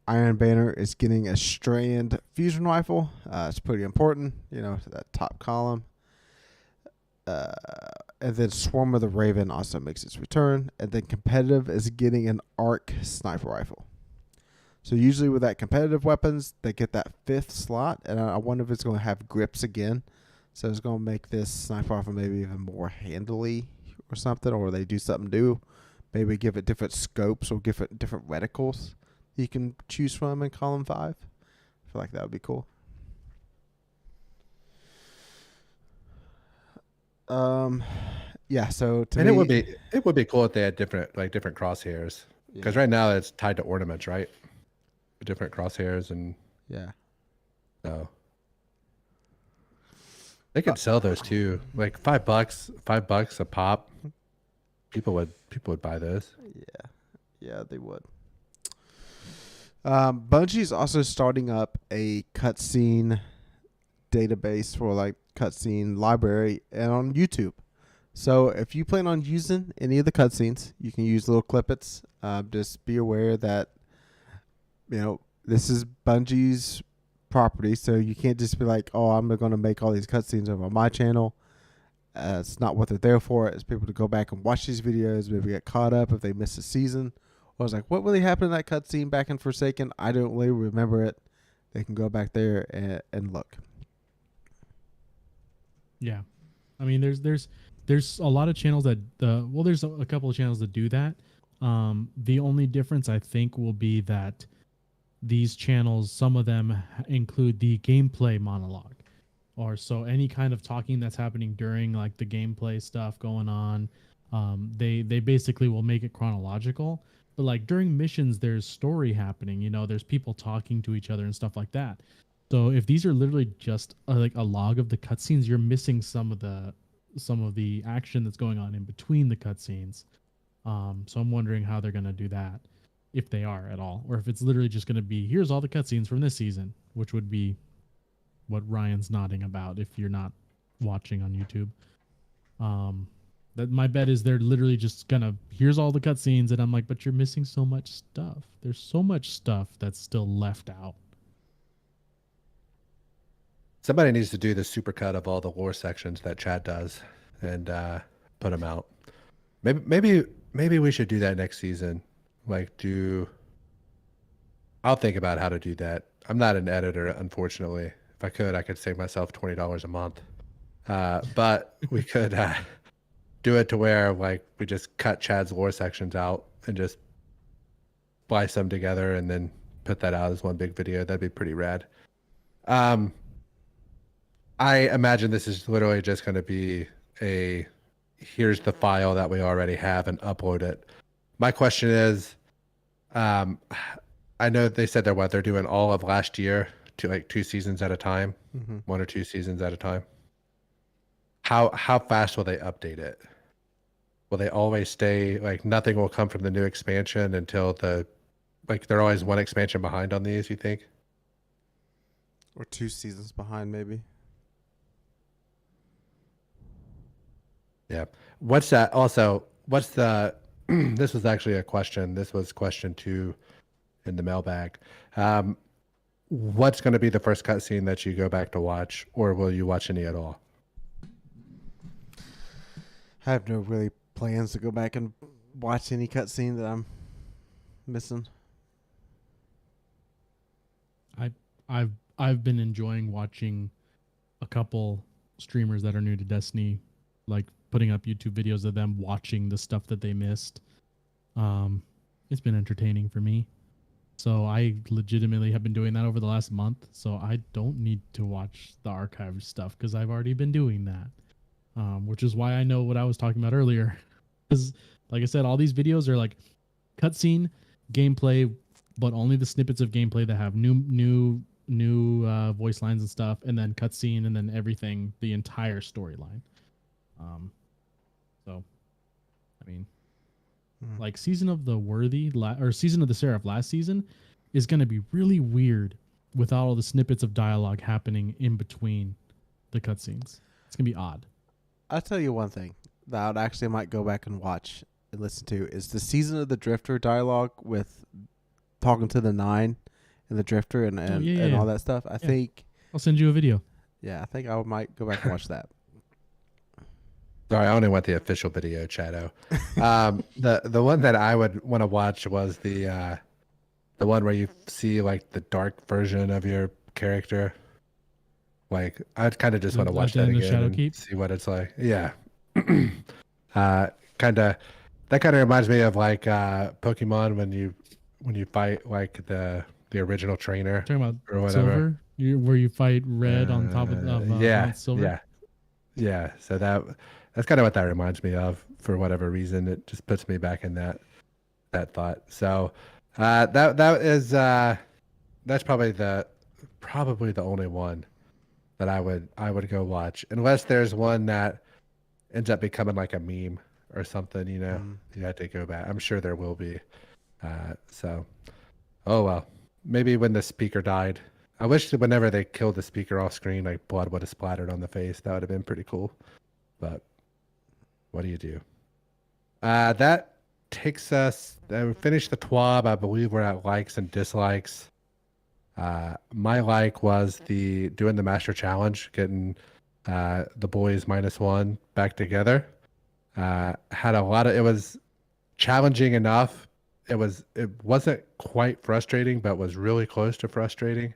Iron Banner is getting a Strand fusion rifle. It's pretty important, that top column. And then Swarm of the Raven also makes its return. And then Competitive is getting an Arc sniper rifle. So usually with that competitive weapons, they get that 5th slot. And I wonder if it's going to have grips again. So it's going to make this sniper rifle maybe even more handily or something. Or they do something new. Maybe give it different scopes or different reticles you can choose from in column 5. I feel like that would be cool. Yeah. So It would be cool if they had different crosshairs, because right now it's tied to ornaments, right? Different crosshairs and so they could sell those too, like $5 a pop. People would buy those. Yeah, they would. Bungie's also starting up a cutscene database for like cutscene library and on YouTube. So if you plan on using any of the cutscenes, you can use little clippets. Just be aware that this is Bungie's property, so you can't just be like, oh, I'm going to make all these cutscenes over on my channel. It's not what they're there for. It's people to go back and watch these videos, maybe get caught up if they miss a season. I was like, what really happened in that cutscene back in Forsaken? I don't really remember it. They can go back there and look. Yeah, I mean, there's a lot of channels that there's a couple of channels that do that. The only difference I think will be that these channels, some of them include the gameplay monologue, or so any kind of talking that's happening during like the gameplay stuff going on. They basically will make it chronological. But like during missions, there's story happening. You know, there's people talking to each other and stuff like that. So if these are literally just like a log of the cutscenes, you're missing some of the action that's going on in between the cutscenes. So I'm wondering how they're gonna do that, if they are at all, or if it's literally just gonna be here's all the cutscenes from this season, which would be what Ryan's nodding about if you're not watching on YouTube. That my bet is they're literally just gonna here's all the cutscenes, and I'm like, but you're missing so much stuff. There's so much stuff that's still left out. Somebody needs to do the supercut of all the lore sections that Chad does and put them out. Maybe we should do that next season. I'll think about how to do that. I'm not an editor, unfortunately. If I could save myself $20 a month. But we could do it to where we just cut Chad's lore sections out and just splice them together and then put that out as one big video. That'd be pretty rad. I imagine this is literally just going to be here's the file that we already have and upload it. My question is, I know they said they're doing all of last year to 2 seasons at a time, 1 or 2 seasons at a time. How fast will they update it? Will they always stay nothing will come from the new expansion until they're always one expansion behind on these, you think? Or 2 seasons behind, maybe. Yeah. What's that? Also, what's the? This was actually a question. This was question 2 in the mailbag. What's going to be the first cutscene that you go back to watch, or will you watch any at all? I have no really plans to go back and watch any cutscene that I'm missing. I've been enjoying watching a couple streamers that are new to Destiny, putting up YouTube videos of them watching the stuff that they missed. It's been entertaining for me. So I legitimately have been doing that over the last month. So I don't need to watch the archived stuff because I've already been doing that. Which is why I know what I was talking about earlier. Because like I said, all these videos are cutscene, gameplay, but only the snippets of gameplay that have new voice lines and stuff, and then cutscene, and then everything, the entire storyline. So, I mean, Season of the Worthy or Season of the Seraph last season is going to be really weird without all the snippets of dialogue happening in between the cutscenes. It's going to be odd. I'll tell you one thing that I might go back and watch and listen to is the Season of the Drifter dialogue with talking to the 9 and the Drifter and all that stuff. I think I'll send you a video. Yeah, I think I might go back and watch that. Sorry, I only want the official video, Chado. The one that I would want to watch was the one where you see the dark version of your character. I'd kind of just want to watch that again and see what it's like. Yeah. That kind of reminds me of Pokemon when you fight the original trainer. Talking about or whatever. Silver, where you fight Red on top of Silver. Yeah. So that's kind of what that reminds me of. For whatever reason, it just puts me back in that thought. So that is that's probably the only one that I would go watch, unless there's one that ends up becoming a meme or something. You have to go back. I'm sure there will be. So, oh well. Maybe when the speaker died. I wish that whenever they killed the speaker off screen, blood would have splattered on the face. That would have been pretty cool. But what do you do? That takes us. We finished the TWAB. I believe we're at likes and dislikes. My like was doing the Master Challenge, getting the boys -1 back together. Had a lot of. It was challenging enough. It wasn't quite frustrating, but was really close to frustrating.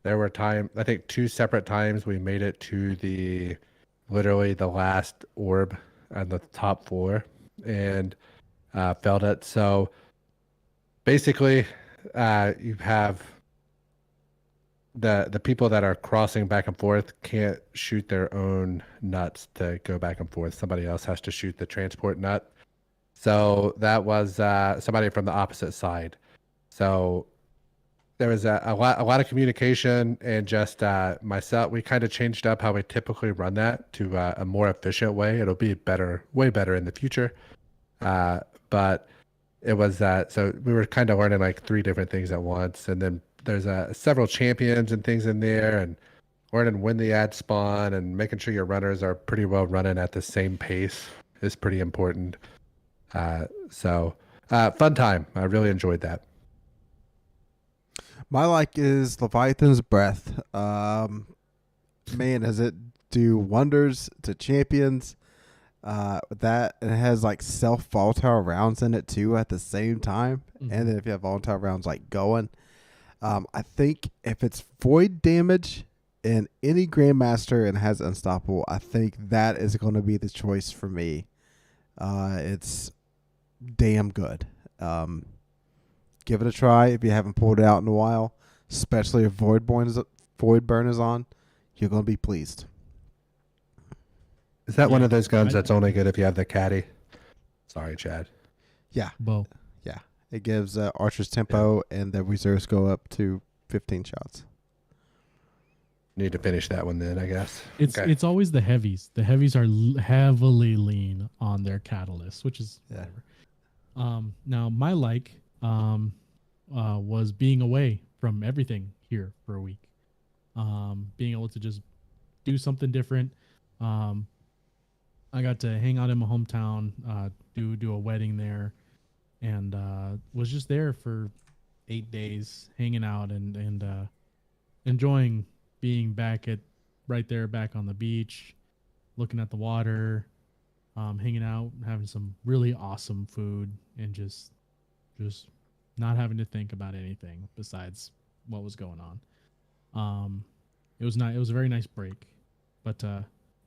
There were I think 2 separate times we made it to literally the last orb on the top floor and failed it. So basically, you have the people that are crossing back and forth can't shoot their own nuts to go back and forth. Somebody else has to shoot the transport nut. So that was somebody from the opposite side. So there was a lot of communication, and just myself. We kind of changed up how we typically run that to a more efficient way. It'll be better, way better in the future. But it was so we were kind of learning like 3 different things at once, and then there's several champions and things in there, and learning when the ads spawn and making sure your runners are pretty well running at the same pace is pretty important. So fun time. I really enjoyed that. My like is Leviathan's Breath. Man, does it do wonders to champions. That it has like self volatile rounds in it too at the same time. Mhm. And then if you have volatile rounds like going, I think if it's void damage in any Grandmaster and has Unstoppable, I think that is going to be the choice for me. It's damn good. Give it a try if you haven't pulled it out in a while, especially if Void Burn is on. You're going to be pleased. Is that one Yeah, of those guns that's only good if you have the caddy? Sorry, Chad. Yeah, Bow. yeah. It gives Archer's tempo, and the reserves go up to 15 shots. Need to finish that one then, I guess. It's always the heavies. The heavies are heavily lean on their catalyst, which is Yeah. whatever. Now my was being away from everything here for a week. Being able to just do something different. I got to hang out in my hometown, do a wedding there, and was just there for 8 days, hanging out and enjoying being back on the beach, looking at the water, hanging out, having some really awesome food, and just not having to think about anything besides what was going on. It was a very nice break, but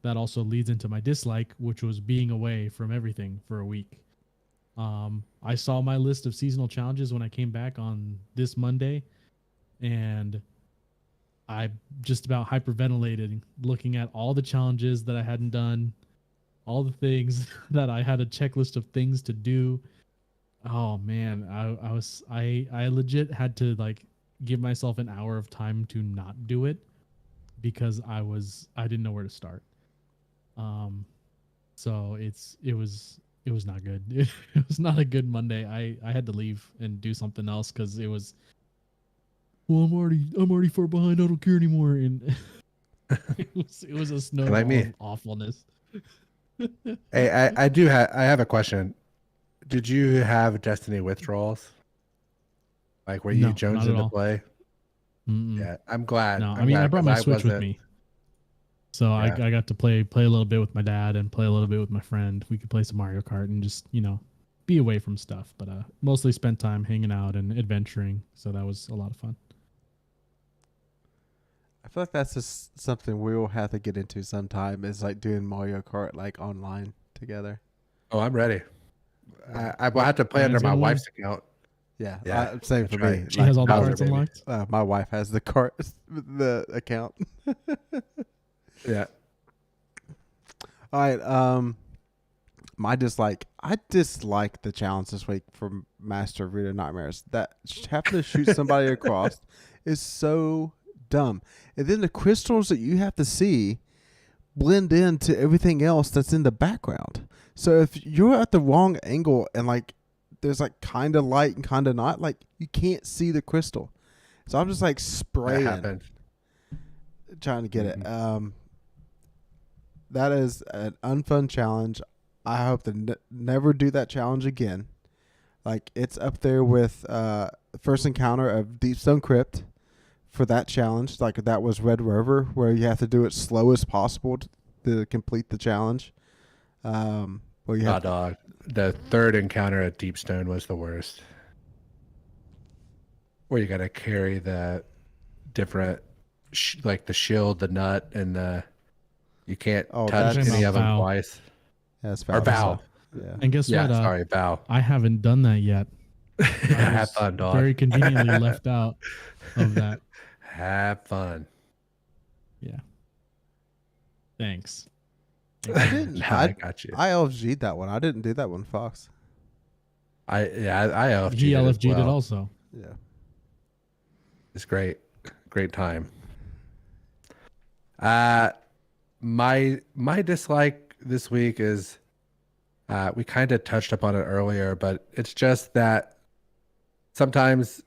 that also leads into my dislike, which was being away from everything for a week. I saw my list of seasonal challenges when I came back on this Monday, and I just about hyperventilated looking at all the challenges that I hadn't done, all the things that I had a checklist of things to do. Oh man, I legit had to like give myself an hour of time to not do it because I didn't know where to start. So it was not good. It was not a good Monday. I had to leave and do something else because it was, well, I'm already far behind. I don't care anymore. And it was a snowball Like me. of awfulness. Hey, I have a question. Did you have Destiny withdrawals? Like, were you No, Jones not at into all. play? Mm-mm. Yeah, I'm glad. No, I'm I mean, glad I brought 'cause my Switch with wasn't- me. So Yeah. I got to play a little bit with my dad and play a little bit with my friend. We could play some Mario Kart and just, be away from stuff. But mostly spent time hanging out and adventuring. So that was a lot of fun. I feel like that's just something we'll have to get into sometime. Is like doing Mario Kart like online together. Oh, I'm ready. I will have to play under Ryan's my in one? wife's account. Yeah, Yeah, same that's for right. me. She has all the Bowser, cards baby. unlocked. My wife has the cart, the account. Yeah. All right. My dislike. I dislike the challenge this week from Master of Rita Nightmares. That having to shoot somebody across is so dumb. And then the crystals that you have to see blend into everything else that's in the background. So if you're at the wrong angle and like there's like kind of light and kind of not, like you can't see the crystal. So I'm just like That spraying, happened. trying to get it. That is an unfun challenge. I hope to never do that challenge again. Like it's up there with first encounter of Deepstone Crypt for that challenge. Like that was Red Rover, where you have to do it slow as possible to complete the challenge. Where you have Dog. The third encounter at Deepstone was the worst. Where you got to carry the different, like the shield, the nut, and the. You can't Oh, touch that's- any of them Vow. twice. that's Or Vow. Yeah. And guess Yeah, what? sorry, Vow. I haven't done that yet. I Have was fun, dog. very conveniently left out of that. Have fun. Yeah. Thanks. I didn't. I got you. I LG'd that one. I didn't do that one, Fox. I LFG'd He it as LFG'd it well. also. Yeah. It's great. Great time. My dislike this week is we kind of touched upon it earlier, but it's just that sometimes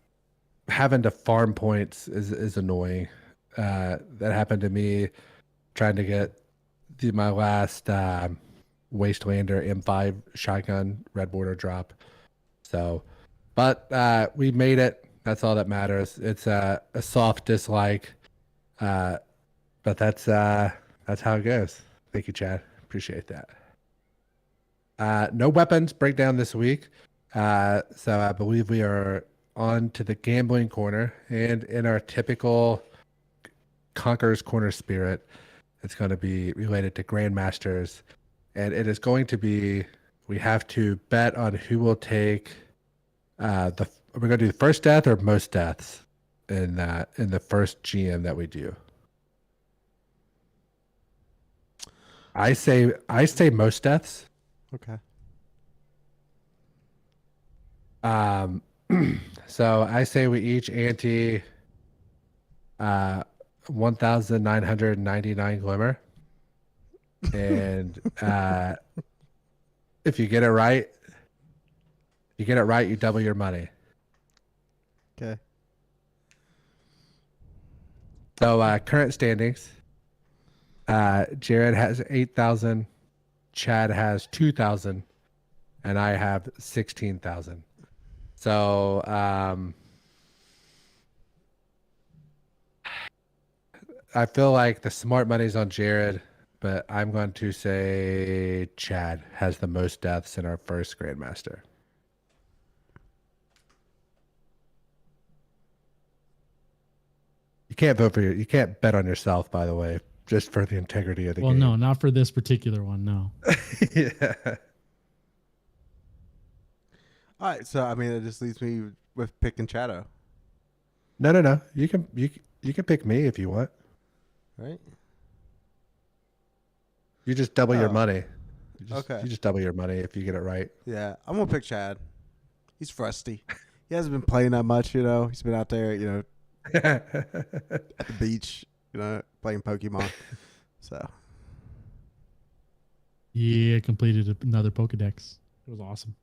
having to farm points is annoying. That happened to me trying to get my last Wastelander M5 shotgun red border drop. So, but we made it. That's all that matters. It's a soft dislike, but that's how it goes. Thank you, Chad. Appreciate that. No weapons breakdown this week. So I believe we are on to the gambling corner, and in our typical Conqueror's Corner spirit, it's going to be related to Grandmasters, and it is going to be we have to bet on who will take we're going to do the first death or most deaths in the first GM that we do. I say most deaths. Okay. So I say we each ante 1,999 glimmer, and if you get it right, you double your money. Okay. So current standings: Jared has 8,000, Chad has 2,000, and I have 16,000. So I feel like the smart money's on Jared, but I'm going to say Chad has the most deaths in our first Grandmaster. You can't you can't bet on yourself, by the way, just for the integrity of the game. Well, no, not for this particular one. No. Yeah. All right. So I mean, it just leaves me with picking Chado, No. You can pick me if you want. right? You just double your Oh. money. Okay. You just double your money if you get it right. Yeah, I'm gonna pick Chad. He's rusty. He hasn't been playing that much, you know. He's been out there, you know, at the beach, you know, playing Pokemon. So Yeah, completed another Pokedex. It was awesome.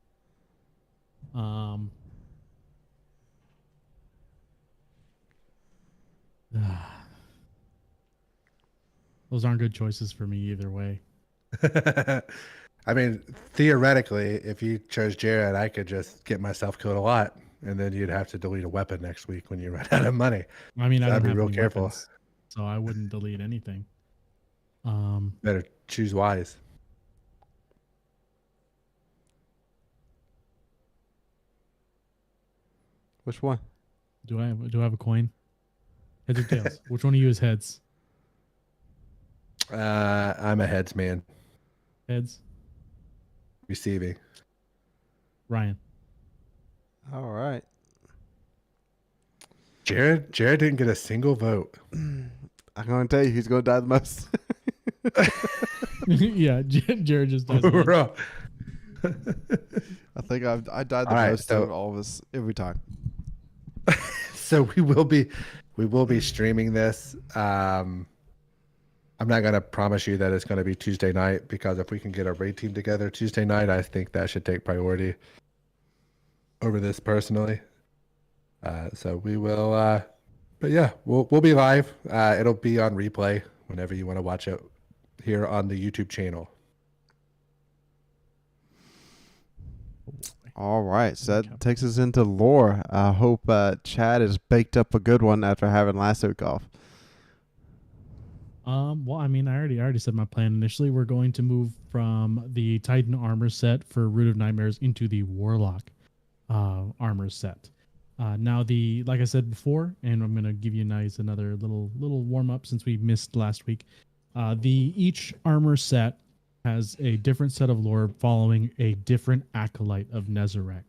Those aren't good choices for me either way. I mean, theoretically, if you chose Jared, I could just get myself killed a lot, and then you'd have to delete a weapon next week when you run out of money. I mean, So I I'd don't be have real any careful. weapons, so I wouldn't delete anything. Better choose wise. which one? Do I have a coin? Heads or tails? Which one of you is heads? I'm a heads man. Heads. Receiving. Ryan. All right. Jared didn't get a single vote. I'm gonna tell you, he's gonna die the most. Yeah, Jared just does. Bro. I think I died the All right, most so- of all of us every time. So we will be streaming this. I'm not going to promise you that it's going to be Tuesday night, because if we can get a raid team together Tuesday night, I think that should take priority over this personally. So we will, but yeah, we'll be live. It'll be on replay whenever you want to watch it here on the YouTube channel. All right, so that takes us into lore. I hope Chad has baked up a good one after having last week off. Well, I mean, I already said my plan initially. We're going to move from the Titan armor set for Root of Nightmares into the Warlock armor set. Now, like I said before, and I'm gonna give you guys another little warm up since we missed last week. Each armor set has a different set of lore following a different acolyte of Nezarec.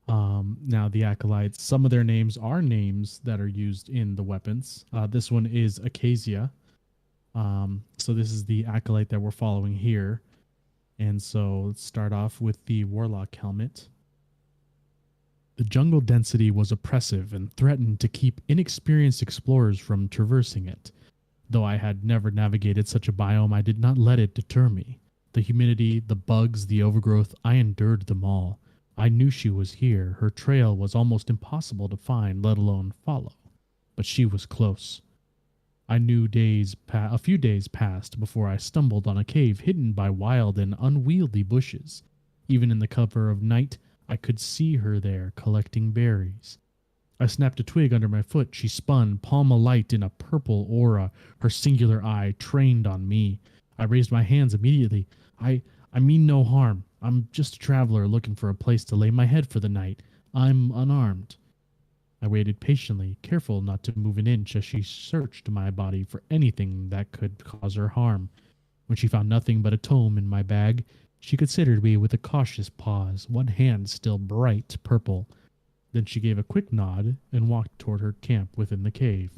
Now, the acolytes, some of their names are names that are used in the weapons. This one is Acacia. So this is the acolyte that we're following here. And so let's start off with the Warlock helmet. The jungle density was oppressive and threatened to keep inexperienced explorers from traversing it. Though I had never navigated such a biome, I did not let it deter me. The humidity, the bugs, the overgrowth, I endured them all. I knew she was here. Her trail was almost impossible to find, let alone follow. But she was close. I knew a few days passed before I stumbled on a cave hidden by wild and unwieldy bushes. Even in the cover of night, I could see her there collecting berries. I snapped a twig under my foot. She spun, palm alight in a purple aura, her singular eye trained on me. I raised my hands immediately. I mean no harm. I'm just a traveler looking for a place to lay my head for the night. I'm unarmed. I waited patiently, careful not to move an inch as she searched my body for anything that could cause her harm. When she found nothing but a tome in my bag, she considered me with a cautious pause, one hand still bright purple. Then she gave a quick nod and walked toward her camp within the cave.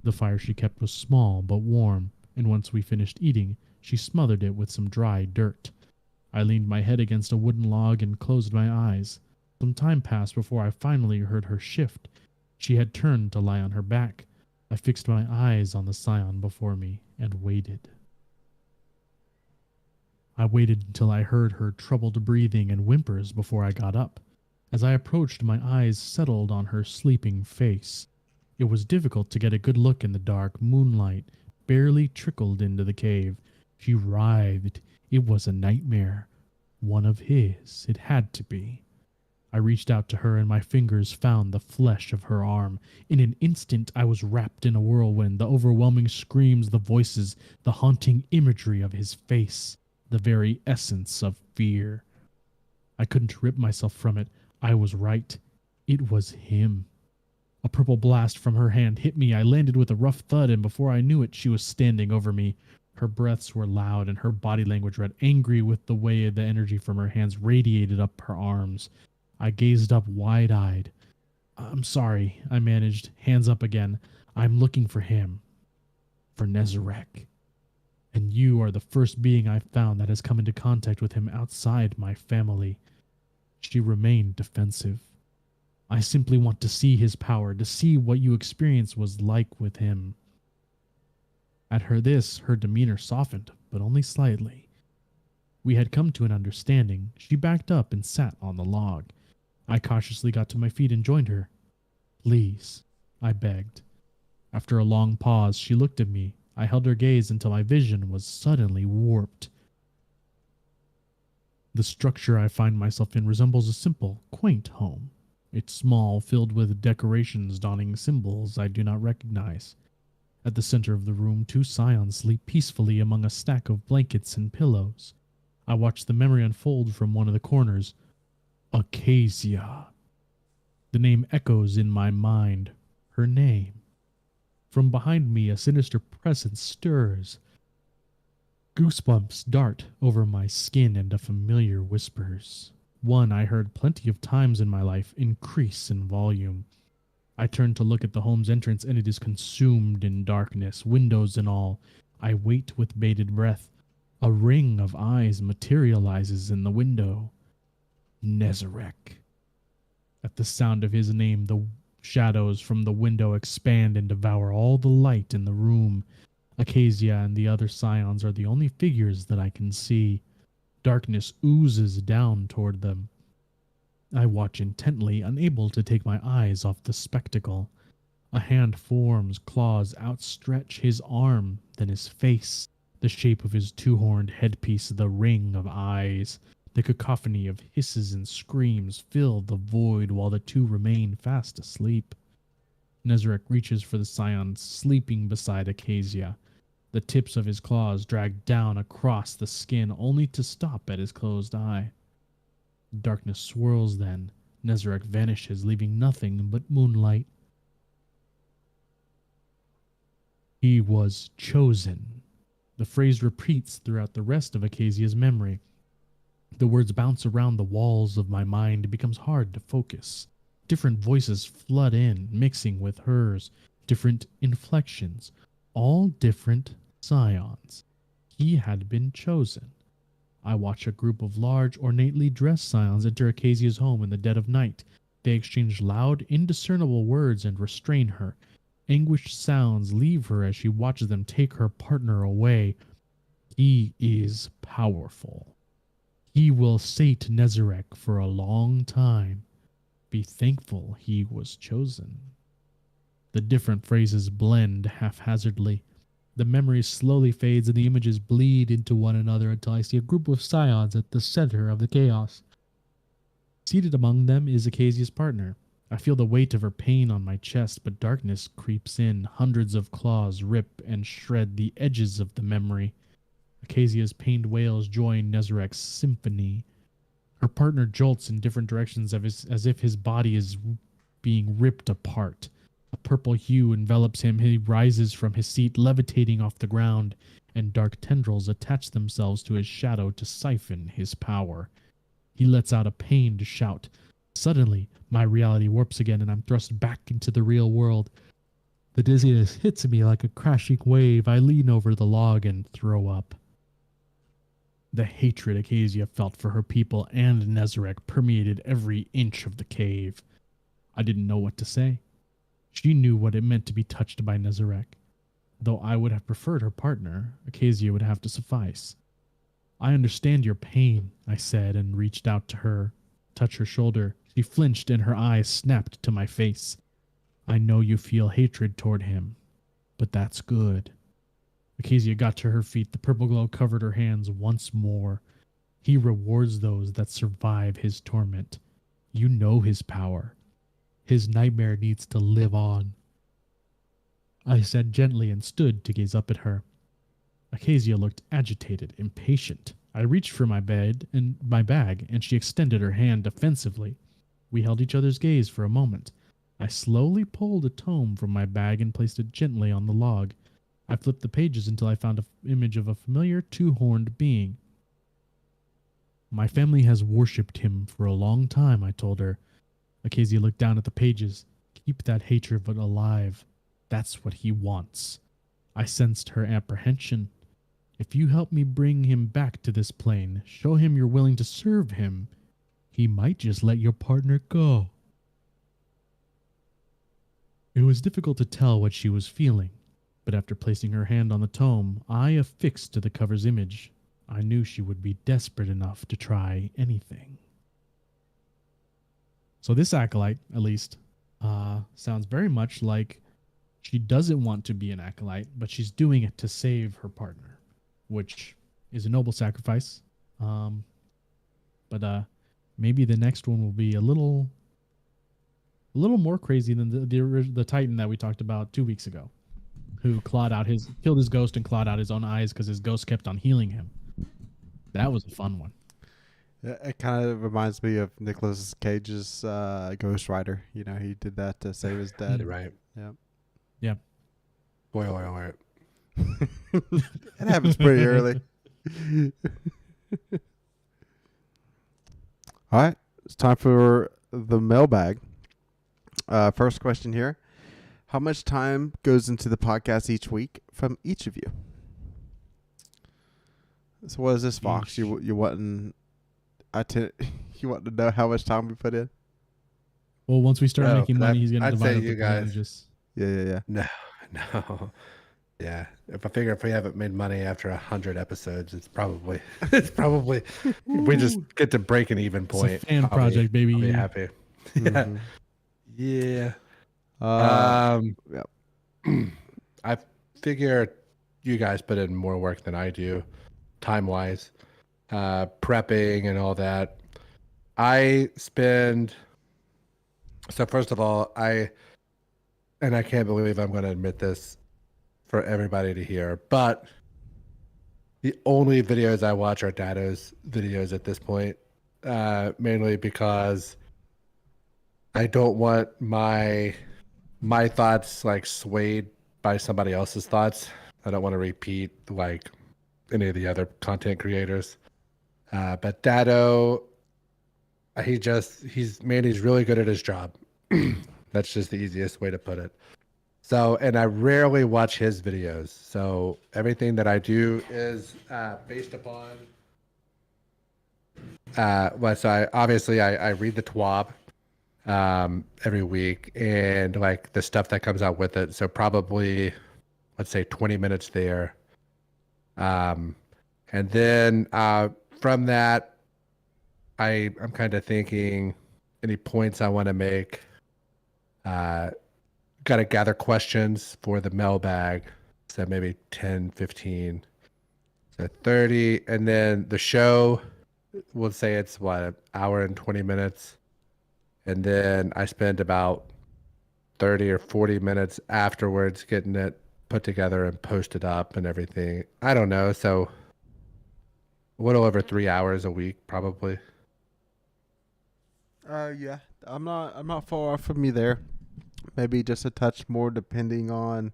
The fire she kept was small but warm, and once we finished eating, she smothered it with some dry dirt. I leaned my head against a wooden log and closed my eyes. Some time passed before I finally heard her shift. She had turned to lie on her back. I fixed my eyes on the scion before me and waited. I waited until I heard her troubled breathing and whimpers before I got up. As I approached, my eyes settled on her sleeping face. It was difficult to get a good look in the dark. Moonlight barely trickled into the cave. She writhed. It was a nightmare. One of his. It had to be. I reached out to her and my fingers found the flesh of her arm. In an instant, I was wrapped in a whirlwind. The overwhelming screams, the voices, the haunting imagery of his face, the very essence of fear. I couldn't rip myself from it. I was right. It was him. A purple blast from her hand hit me. I landed with a rough thud, and before I knew it, she was standing over me. Her breaths were loud, and her body language read angry with the way the energy from her hands radiated up her arms. I gazed up wide-eyed. I'm sorry, I managed, hands up again. I'm looking for him. For Nezarek. And you are the first being I've found that has come into contact with him outside my family. She remained defensive. I simply want to see his power, to see what you experience was like with him. At her demeanor softened, but only slightly. We had come to an understanding. She backed up and sat on the log. I cautiously got to my feet and joined her. Please, I begged. After a long pause, she looked at me. I held her gaze until my vision was suddenly warped. The structure I find myself in resembles a simple, quaint home. It's small, filled with decorations donning symbols I do not recognize. At the center of the room, two scions sleep peacefully among a stack of blankets and pillows. I watch the memory unfold from one of the corners. Acacia. The name echoes in my mind. Her name. From behind me, a sinister presence stirs. Goosebumps dart over my skin and a familiar whispers. One I heard plenty of times in my life increase in volume. I turn to look at the home's entrance and it is consumed in darkness, windows and all. I wait with bated breath. A ring of eyes materializes in the window. Nezarek. At the sound of his name, the shadows from the window expand and devour all the light in the room. Acacia and the other scions are the only figures that I can see. Darkness oozes down toward them. I watch intently, unable to take my eyes off the spectacle. A hand forms, claws outstretch, his arm, then his face, the shape of his two-horned headpiece, the ring of eyes. The cacophony of hisses and screams fill the void while the two remain fast asleep. Nezarek reaches for the scion sleeping beside Acacia. The tips of his claws drag down across the skin, only to stop at his closed eye. Darkness swirls then. Nezarek vanishes, leaving nothing but moonlight. He was chosen. The phrase repeats throughout the rest of Acacia's memory. The words bounce around the walls of my mind. It becomes hard to focus. Different voices flood in, mixing with hers. Different inflections. All different scions. He had been chosen. I watch a group of large, ornately dressed scions enter Acacia's home in the dead of night. They exchange loud, indiscernible words and restrain her. Anguished sounds leave her as she watches them take her partner away. He is powerful. He will sate Nezarek for a long time. Be thankful he was chosen. The different phrases blend haphazardly. The memory slowly fades and the images bleed into one another until I see a group of scions at the center of the chaos. Seated among them is Acacia's partner. I feel the weight of her pain on my chest, but darkness creeps in. Hundreds of claws rip and shred the edges of the memory. Acacia's pained wails join Nezarek's symphony. Her partner jolts in different directions as if his body is being ripped apart. A purple hue envelops him. He rises from his seat, levitating off the ground, and dark tendrils attach themselves to his shadow to siphon his power. He lets out a pained shout. Suddenly, my reality warps again, and I'm thrust back into the real world. The dizziness hits me like a crashing wave. I lean over the log and throw up. The hatred Acacia felt for her people and Nezarek permeated every inch of the cave. I didn't know what to say. She knew what it meant to be touched by Nezarek. Though I would have preferred her partner, Acacia would have to suffice. I understand your pain, I said, and reached out to her, touched her shoulder. She flinched and her eyes snapped to my face. I know you feel hatred toward him, but that's good. Acacia got to her feet. The purple glow covered her hands once more. He rewards those that survive his torment. You know his power. His nightmare needs to live on. I said gently and stood to gaze up at her. Acacia looked agitated, impatient. I reached for my bag, and she extended her hand defensively. We held each other's gaze for a moment. I slowly pulled a tome from my bag and placed it gently on the log. I flipped the pages until I found an image of a familiar two-horned being. My family has worshipped him for a long time, I told her. Acacia looked down at the pages. Keep that hatred alive. That's what he wants. I sensed her apprehension. If you help me bring him back to this plane, show him you're willing to serve him, he might just let your partner go. It was difficult to tell what she was feeling, but after placing her hand on the tome, I affixed to the cover's image. I knew she would be desperate enough to try anything. So this acolyte, at least, sounds very much like she doesn't want to be an acolyte, but she's doing it to save her partner, which is a noble sacrifice. But maybe the next one will be a little more crazy than the Titan that we talked about 2 weeks ago, who killed his ghost and clawed out his own eyes because his ghost kept on healing him. That was a fun one. It kind of reminds me of Nicolas Cage's Ghost Rider. You know, he did that to save his dad. Right. Yep. Yep. Spoiler alert. It happens pretty early. All right. It's time for the mailbag. First question here. How much time goes into the podcast each week from each of you? So what is this, Fox? You wanting... you want to know how much time we put in? Well, once we start making money, he's going to divide up you the guys. percentages. Yeah. No. Yeah. If we haven't made money after 100 episodes, it's probably we just get to break an even point. It's a fan project, baby. I'll be happy. Mm-hmm. Yeah. Yep. I figure you guys put in more work than I do, time-wise, prepping and all that. So first of all, I can't believe I'm going to admit this for everybody to hear, but the only videos I watch are Dado's videos at this point, mainly because I don't want my thoughts like swayed by somebody else's thoughts. I don't want to repeat like any of the other content creators. But Dado, he's really good at his job. That's just the easiest way to put it. So, and I rarely watch his videos. So everything that I do is based upon. So I read the TWAB. every week, and like the stuff that comes out with it. So probably, let's say 20 minutes there. And then from that, I'm kind of thinking any points I want to make. Got to gather questions for the mailbag. So maybe 10, 15, so 30. And then the show, we'll say it's what, an hour and 20 minutes. And then I spend about 30 or 40 minutes afterwards getting it put together and posted up and everything. I don't know. So a little over 3 hours a week, probably. Yeah, I'm not far off from you there. Maybe just a touch more, depending on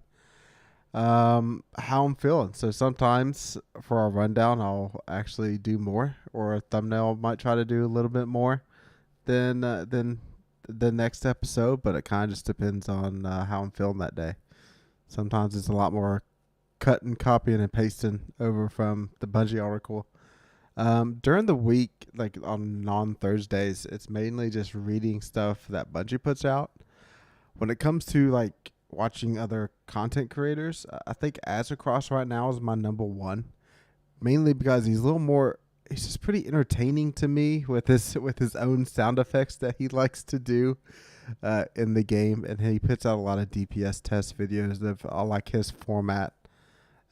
how I'm feeling. So sometimes for our rundown, I'll actually do more, or a thumbnail might try to do a little bit more than the next episode. But it kind of just depends on how I'm feeling that day. Sometimes it's a lot more cutting, copying, and pasting over from the Bungie article. During the week, like on non-Thursdays, it's mainly just reading stuff that Bungie puts out. When it comes to like watching other content creators, I think Azzacross right now is my number one, mainly because he's a little more. He's just pretty entertaining to me with his own sound effects that he likes to do in the game, and he puts out a lot of DPS test videos. I like his format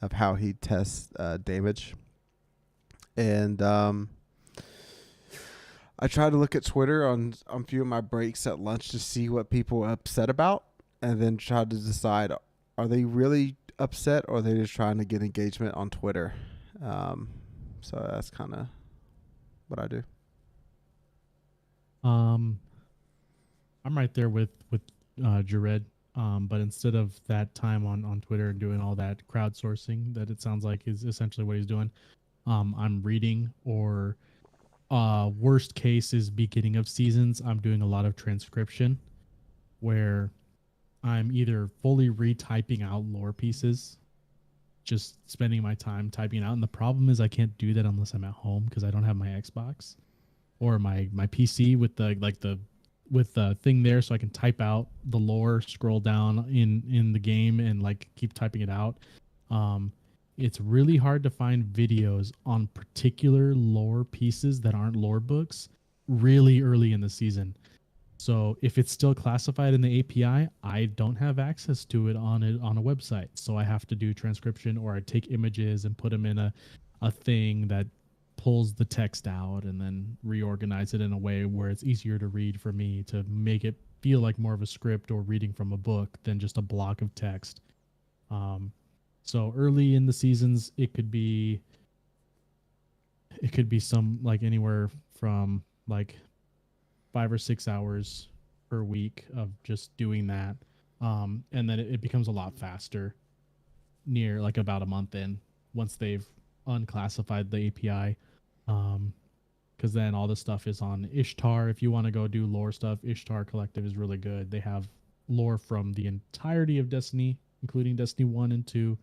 of how he tests damage. And I try to look at Twitter on a few of my breaks at lunch to see what people are upset about, and then try to decide, are they really upset, or are they just trying to get engagement on Twitter? So that's kind of what I do. I'm right there with Jared. But instead of that time on Twitter and doing all that crowdsourcing that it sounds like is essentially what he's doing, I'm reading, or worst case is beginning of seasons, I'm doing a lot of transcription where I'm either fully retyping out lore pieces, just spending my time typing out. And the problem is I can't do that unless I'm at home because I don't have my Xbox or my PC with the thing there, so I can type out the lore, scroll down in the game, and like keep typing it out. It's really hard to find videos on particular lore pieces that aren't lore books really early in the season. So if it's still classified in the API, I don't have access to it on a website. So I have to do transcription, or I take images and put them in a thing that pulls the text out and then reorganize it in a way where it's easier to read for me, to make it feel like more of a script or reading from a book than just a block of text. So early in the seasons, it could be some like anywhere from like 5 or 6 hours per week of just doing that. And then it becomes a lot faster near like about a month in, once they've unclassified the API. Because then all the stuff is on Ishtar. If you want to go do lore stuff, Ishtar Collective is really good. They have lore from the entirety of Destiny, including Destiny 1 and 2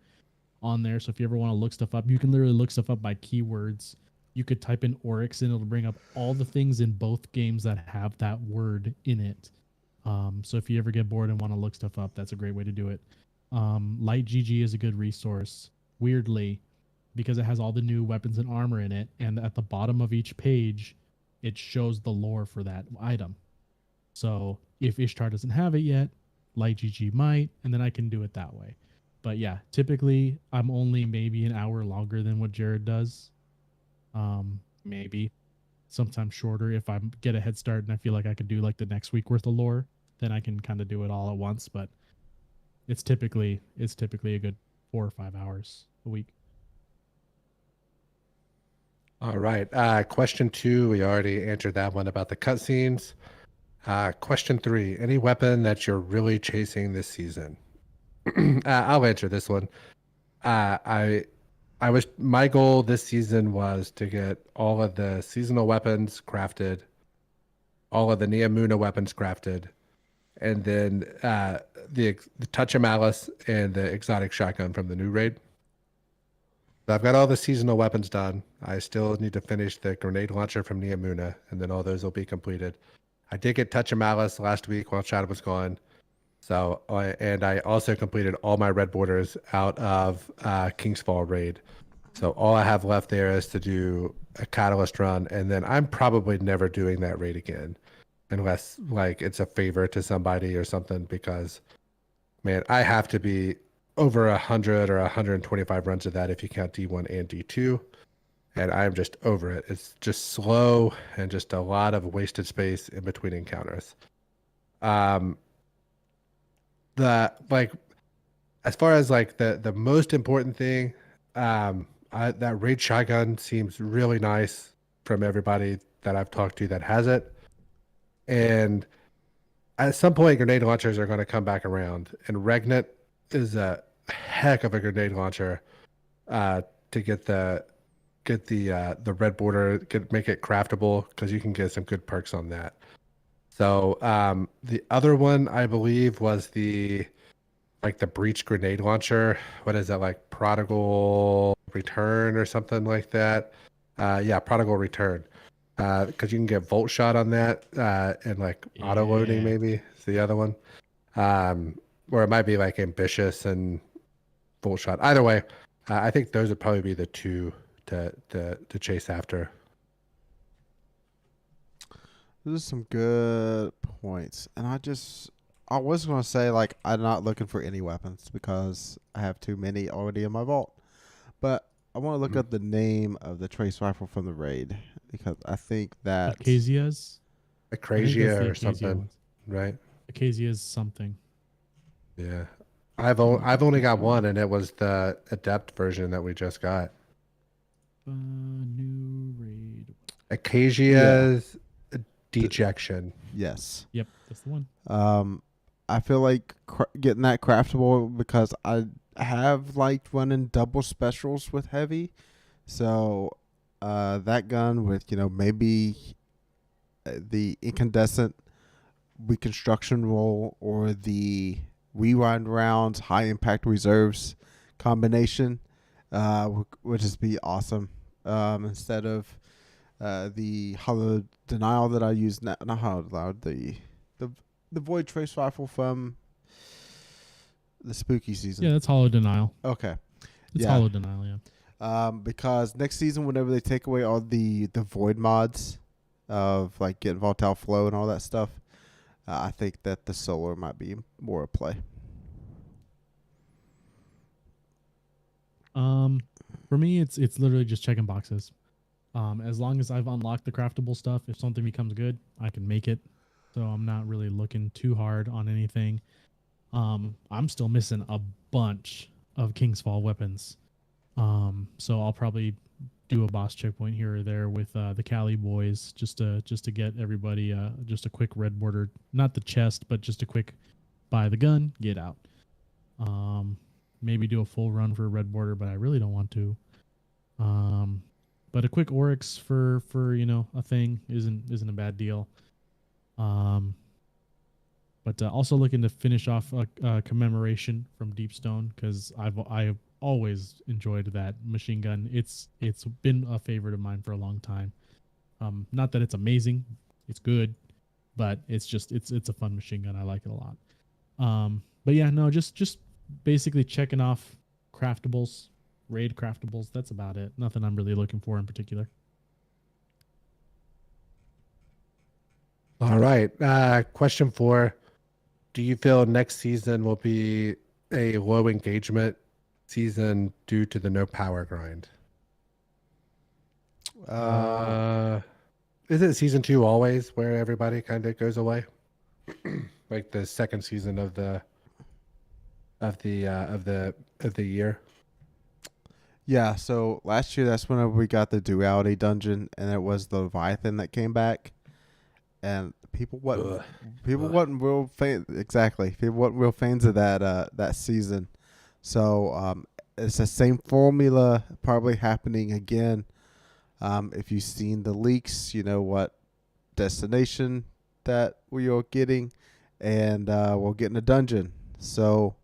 on there. So if you ever want to look stuff up, you can literally look stuff up by keywords. You could type in Oryx and it'll bring up all the things in both games that have that word in it. So if you ever get bored and want to look stuff up, that's a great way to do it. LightGG is a good resource, weirdly, because it has all the new weapons and armor in it. And at the bottom of each page, it shows the lore for that item. So if Ishtar doesn't have it yet, LightGG might, and then I can do it that way. But yeah, typically I'm only maybe an hour longer than what Jared does. Maybe sometimes shorter. If I get a head start and I feel like I could do like the next week worth of lore, then I can kind of do it all at once. But it's typically a good 4 or 5 hours a week. All right. Question 2, we already answered that one about the cutscenes. Question 3, any weapon that you're really chasing this season? I'll answer this one. My goal this season was to get all of the seasonal weapons crafted, all of the Neomuna weapons crafted, and then the Touch of Malice and the exotic shotgun from the new raid. So I've got all the seasonal weapons done. I still need to finish the grenade launcher from Neomuna, and then all those will be completed. I did get Touch of Malice last week while Chad was gone. So, and I also completed all my red borders out of King's Fall raid. So all I have left there is to do a Catalyst run, and then I'm probably never doing that raid again, unless like it's a favor to somebody or something. Because, man, I have to be over 100 or 125 runs of that if you count D1 and D2, and I'm just over it. It's just slow and just a lot of wasted space in between encounters. The like, as far as like the most important thing, that raid shotgun seems really nice from everybody that I've talked to that has it. And at some point, grenade launchers are going to come back around, and Regnet is a heck of a grenade launcher to get the red border, make it craftable, because you can get some good perks on that. So the other one I believe was the breach grenade launcher. What is that, like Prodigal Return or something like that? Yeah, Prodigal Return. Because you can get Volt Shot on that, and like auto loading maybe is the other one. Or it might be like Ambitious and Volt Shot. Either way, I think those would probably be the two to chase after. Those are some good points. And I was going to say, like, I'm not looking for any weapons because I have too many already in my vault. But I want to look up the name of the trace rifle from the raid, because I think that Acacia's? Acacia or something, ones. Right? Acacia's something. Yeah. I've only got one, and it was the Adept version that we just got. New raid. Acacia's Dejection. yes. Yep, that's the one. I feel like getting that craftable because I have liked running double specials with heavy. So that gun with, maybe the incandescent reconstruction roll or the rewind rounds, high impact reserves combination would just be awesome. Instead of the hollow denial that I use now, not hollow denial, the void trace rifle from the spooky season. Yeah, that's hollow denial. Okay. It's hollow denial, yeah. Because next season, whenever they take away all the void mods of like getting volatile flow and all that stuff, I think that the solar might be more a play. For me, it's literally just checking boxes. As long as I've unlocked the craftable stuff, if something becomes good, I can make it. So I'm not really looking too hard on anything. I'm still missing a bunch of King's Fall weapons. So I'll probably do a boss checkpoint here or there with the Cali boys just to get everybody just a quick red border, not the chest, but just a quick buy the gun, get out. Maybe do a full run for a red border, but I really don't want to. But a quick Oryx for a thing isn't a bad deal. But also looking to finish off a commemoration from Deepstone, because I've always enjoyed that machine gun. It's been a favorite of mine for a long time. Not that it's amazing, it's good, but it's a fun machine gun. I like it a lot. But yeah, no, just basically checking off craftables, raid craftables. That's about it. Nothing I'm really looking for in particular. All right. Question 4. Do you feel next season will be a low engagement season due to the no power grind? Is it season 2 always where everybody kind of goes away? Like the second season of the year? Yeah, so last year that's when we got the duality dungeon, and it was the Leviathan that came back, and people wasn't real fans. Exactly, people wasn't real fans of that season. So it's the same formula probably happening again. If you've seen the leaks, you know what destination that we are getting, and we're getting a dungeon. So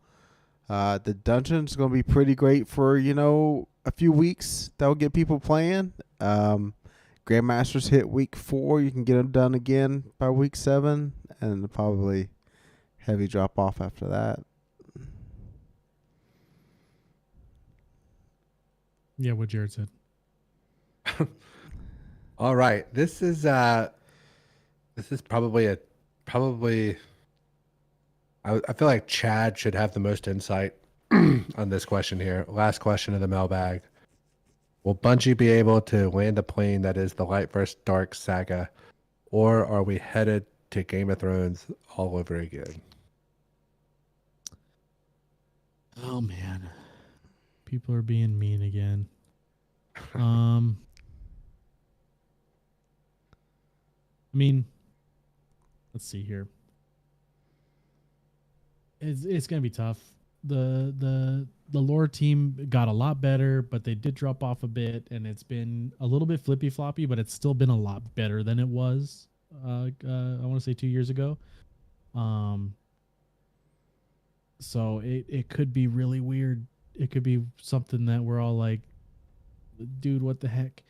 the dungeon's going to be pretty great for, a few weeks. That'll get people playing. Grandmasters hit week 4, you can get them done again by week 7, and probably heavy drop off after that. Yeah, what Jared said. All right, this is probably I feel like Chad should have the most insight on this question here. Last question of the mailbag. Will Bungie be able to land a plane that is the Light vs. Dark saga, or are we headed to Game of Thrones all over again? Oh man, people are being mean again. I mean, let's see here. It's gonna be tough. The lore team got a lot better, but they did drop off a bit, and it's been a little bit flippy floppy, but it's still been a lot better than it was. I want to say 2 years ago. So it could be really weird. It could be something that we're all like, dude, what the heck?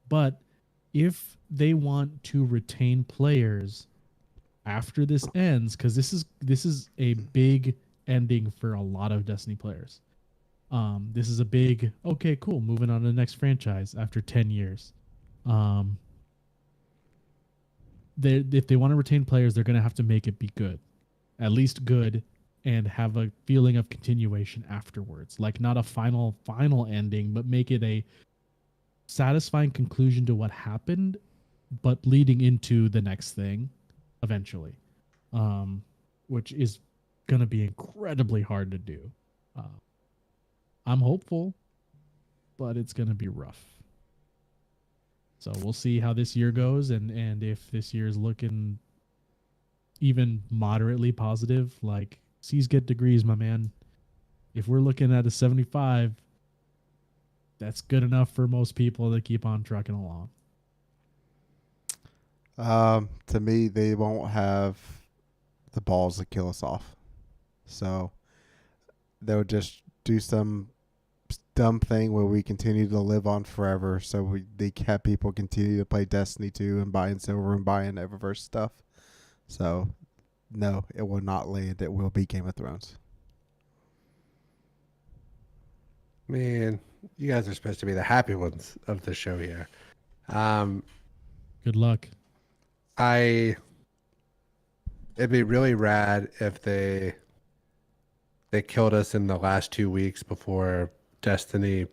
But if they want to retain players after this ends, because this is a big ending for a lot of Destiny players. This is a big, okay, cool, moving on to the next franchise after 10 years. If they want to retain players, they're going to have to make it be good, at least good, and have a feeling of continuation afterwards. Like not a final ending, but make it a satisfying conclusion to what happened, but leading into the next thing eventually, which is going to be incredibly hard to do. I'm hopeful, but it's going to be rough. So we'll see how this year goes, and if this year is looking even moderately positive, like C's get degrees, my man. If we're looking at a 75, that's good enough for most people to keep on trucking along. To me, they won't have the balls to kill us off. So they'll just do some dumb thing where we continue to live on forever. So they have people continue to play Destiny 2 and buying silver and buying Eververse stuff. So no, it will not land. It will be Game of Thrones. Man, you guys are supposed to be the happy ones of the show here. Good luck. It'd be really rad if they killed us in the last 2 weeks before Destiny,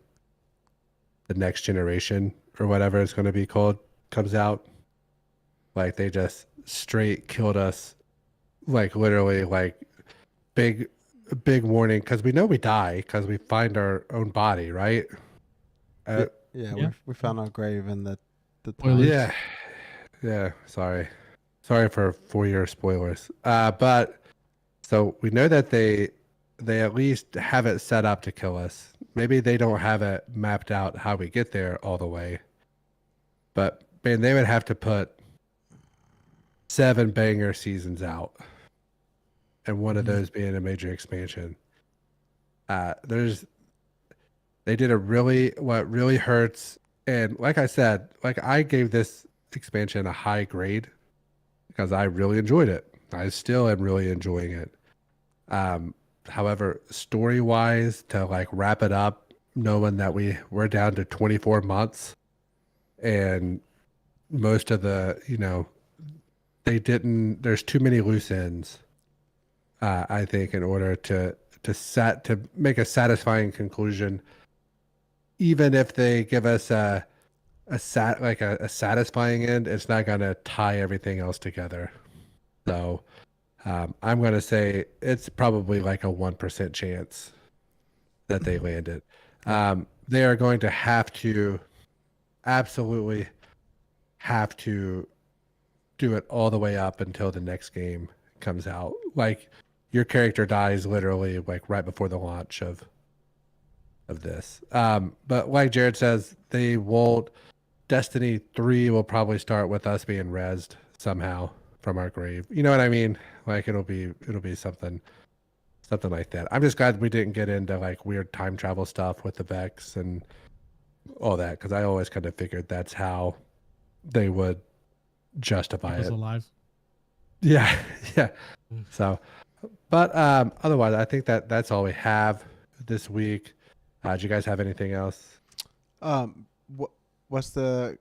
the next generation or whatever it's going to be called, comes out. Like they just straight killed us, like literally, like big warning, because we know we die because we find our own body, right? Yeah. We found our grave in the time. Yeah. Sorry for 4-year spoilers. But so we know that they at least have it set up to kill us. Maybe they don't have it mapped out how we get there all the way. But man, they would have to put 7 banger seasons out, and one of those being a major expansion. They did what really hurts, and like I said, like I gave this expansion a high grade because I really enjoyed it. I still am really enjoying it. However, story-wise, to like wrap it up, knowing that we're down to 24 months, and most of the, there's too many loose ends, I think, in order to make a satisfying conclusion. Even if they give us a satisfying end, it's not going to tie everything else together. So I'm going to say it's probably like a 1% chance that they landed. They are going to absolutely have to do it all the way up until the next game comes out. Like your character dies literally like right before the launch of this. But like Jared says, they won't. Destiny 3 will probably start with us being rezzed somehow from our grave. You know what I mean? Like it'll be something like that. I'm just glad we didn't get into like weird time travel stuff with the Vex and all that, because I always kind of figured that's how they would justify Keep us it. alive. Yeah, yeah. So, but otherwise, I think that's all we have this week. Do you guys have anything else? What's the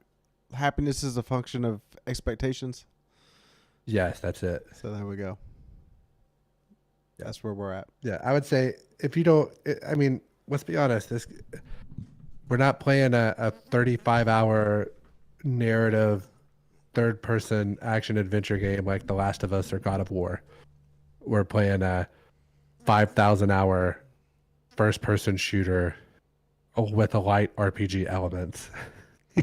happiness is a function of expectations? Yes, that's it. So there we go. That's where we're at. Yeah, I would say if you don't, I mean, let's be honest. We're not playing a 35-hour narrative third-person action adventure game like The Last of Us or God of War. We're playing a 5,000-hour first-person shooter with a light RPG elements.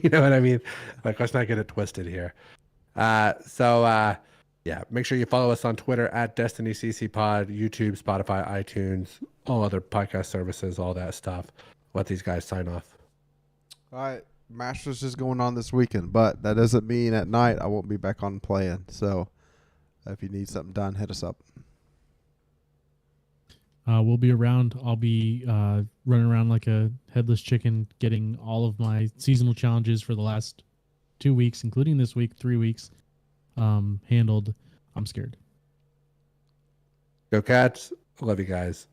You know what I mean? Like, let's not get it twisted here. Yeah, make sure you follow us on Twitter at DestinyCCPod, YouTube, Spotify, iTunes, all other podcast services, all that stuff. Let these guys sign off. All right. Masters is going on this weekend, but that doesn't mean at night I won't be back on playing. So if you need something done, hit us up. We'll be around. I'll be running around like a headless chicken, getting all of my seasonal challenges for the last 2 weeks, including this week, 3 weeks, handled. I'm scared. Go Cats. Love you guys.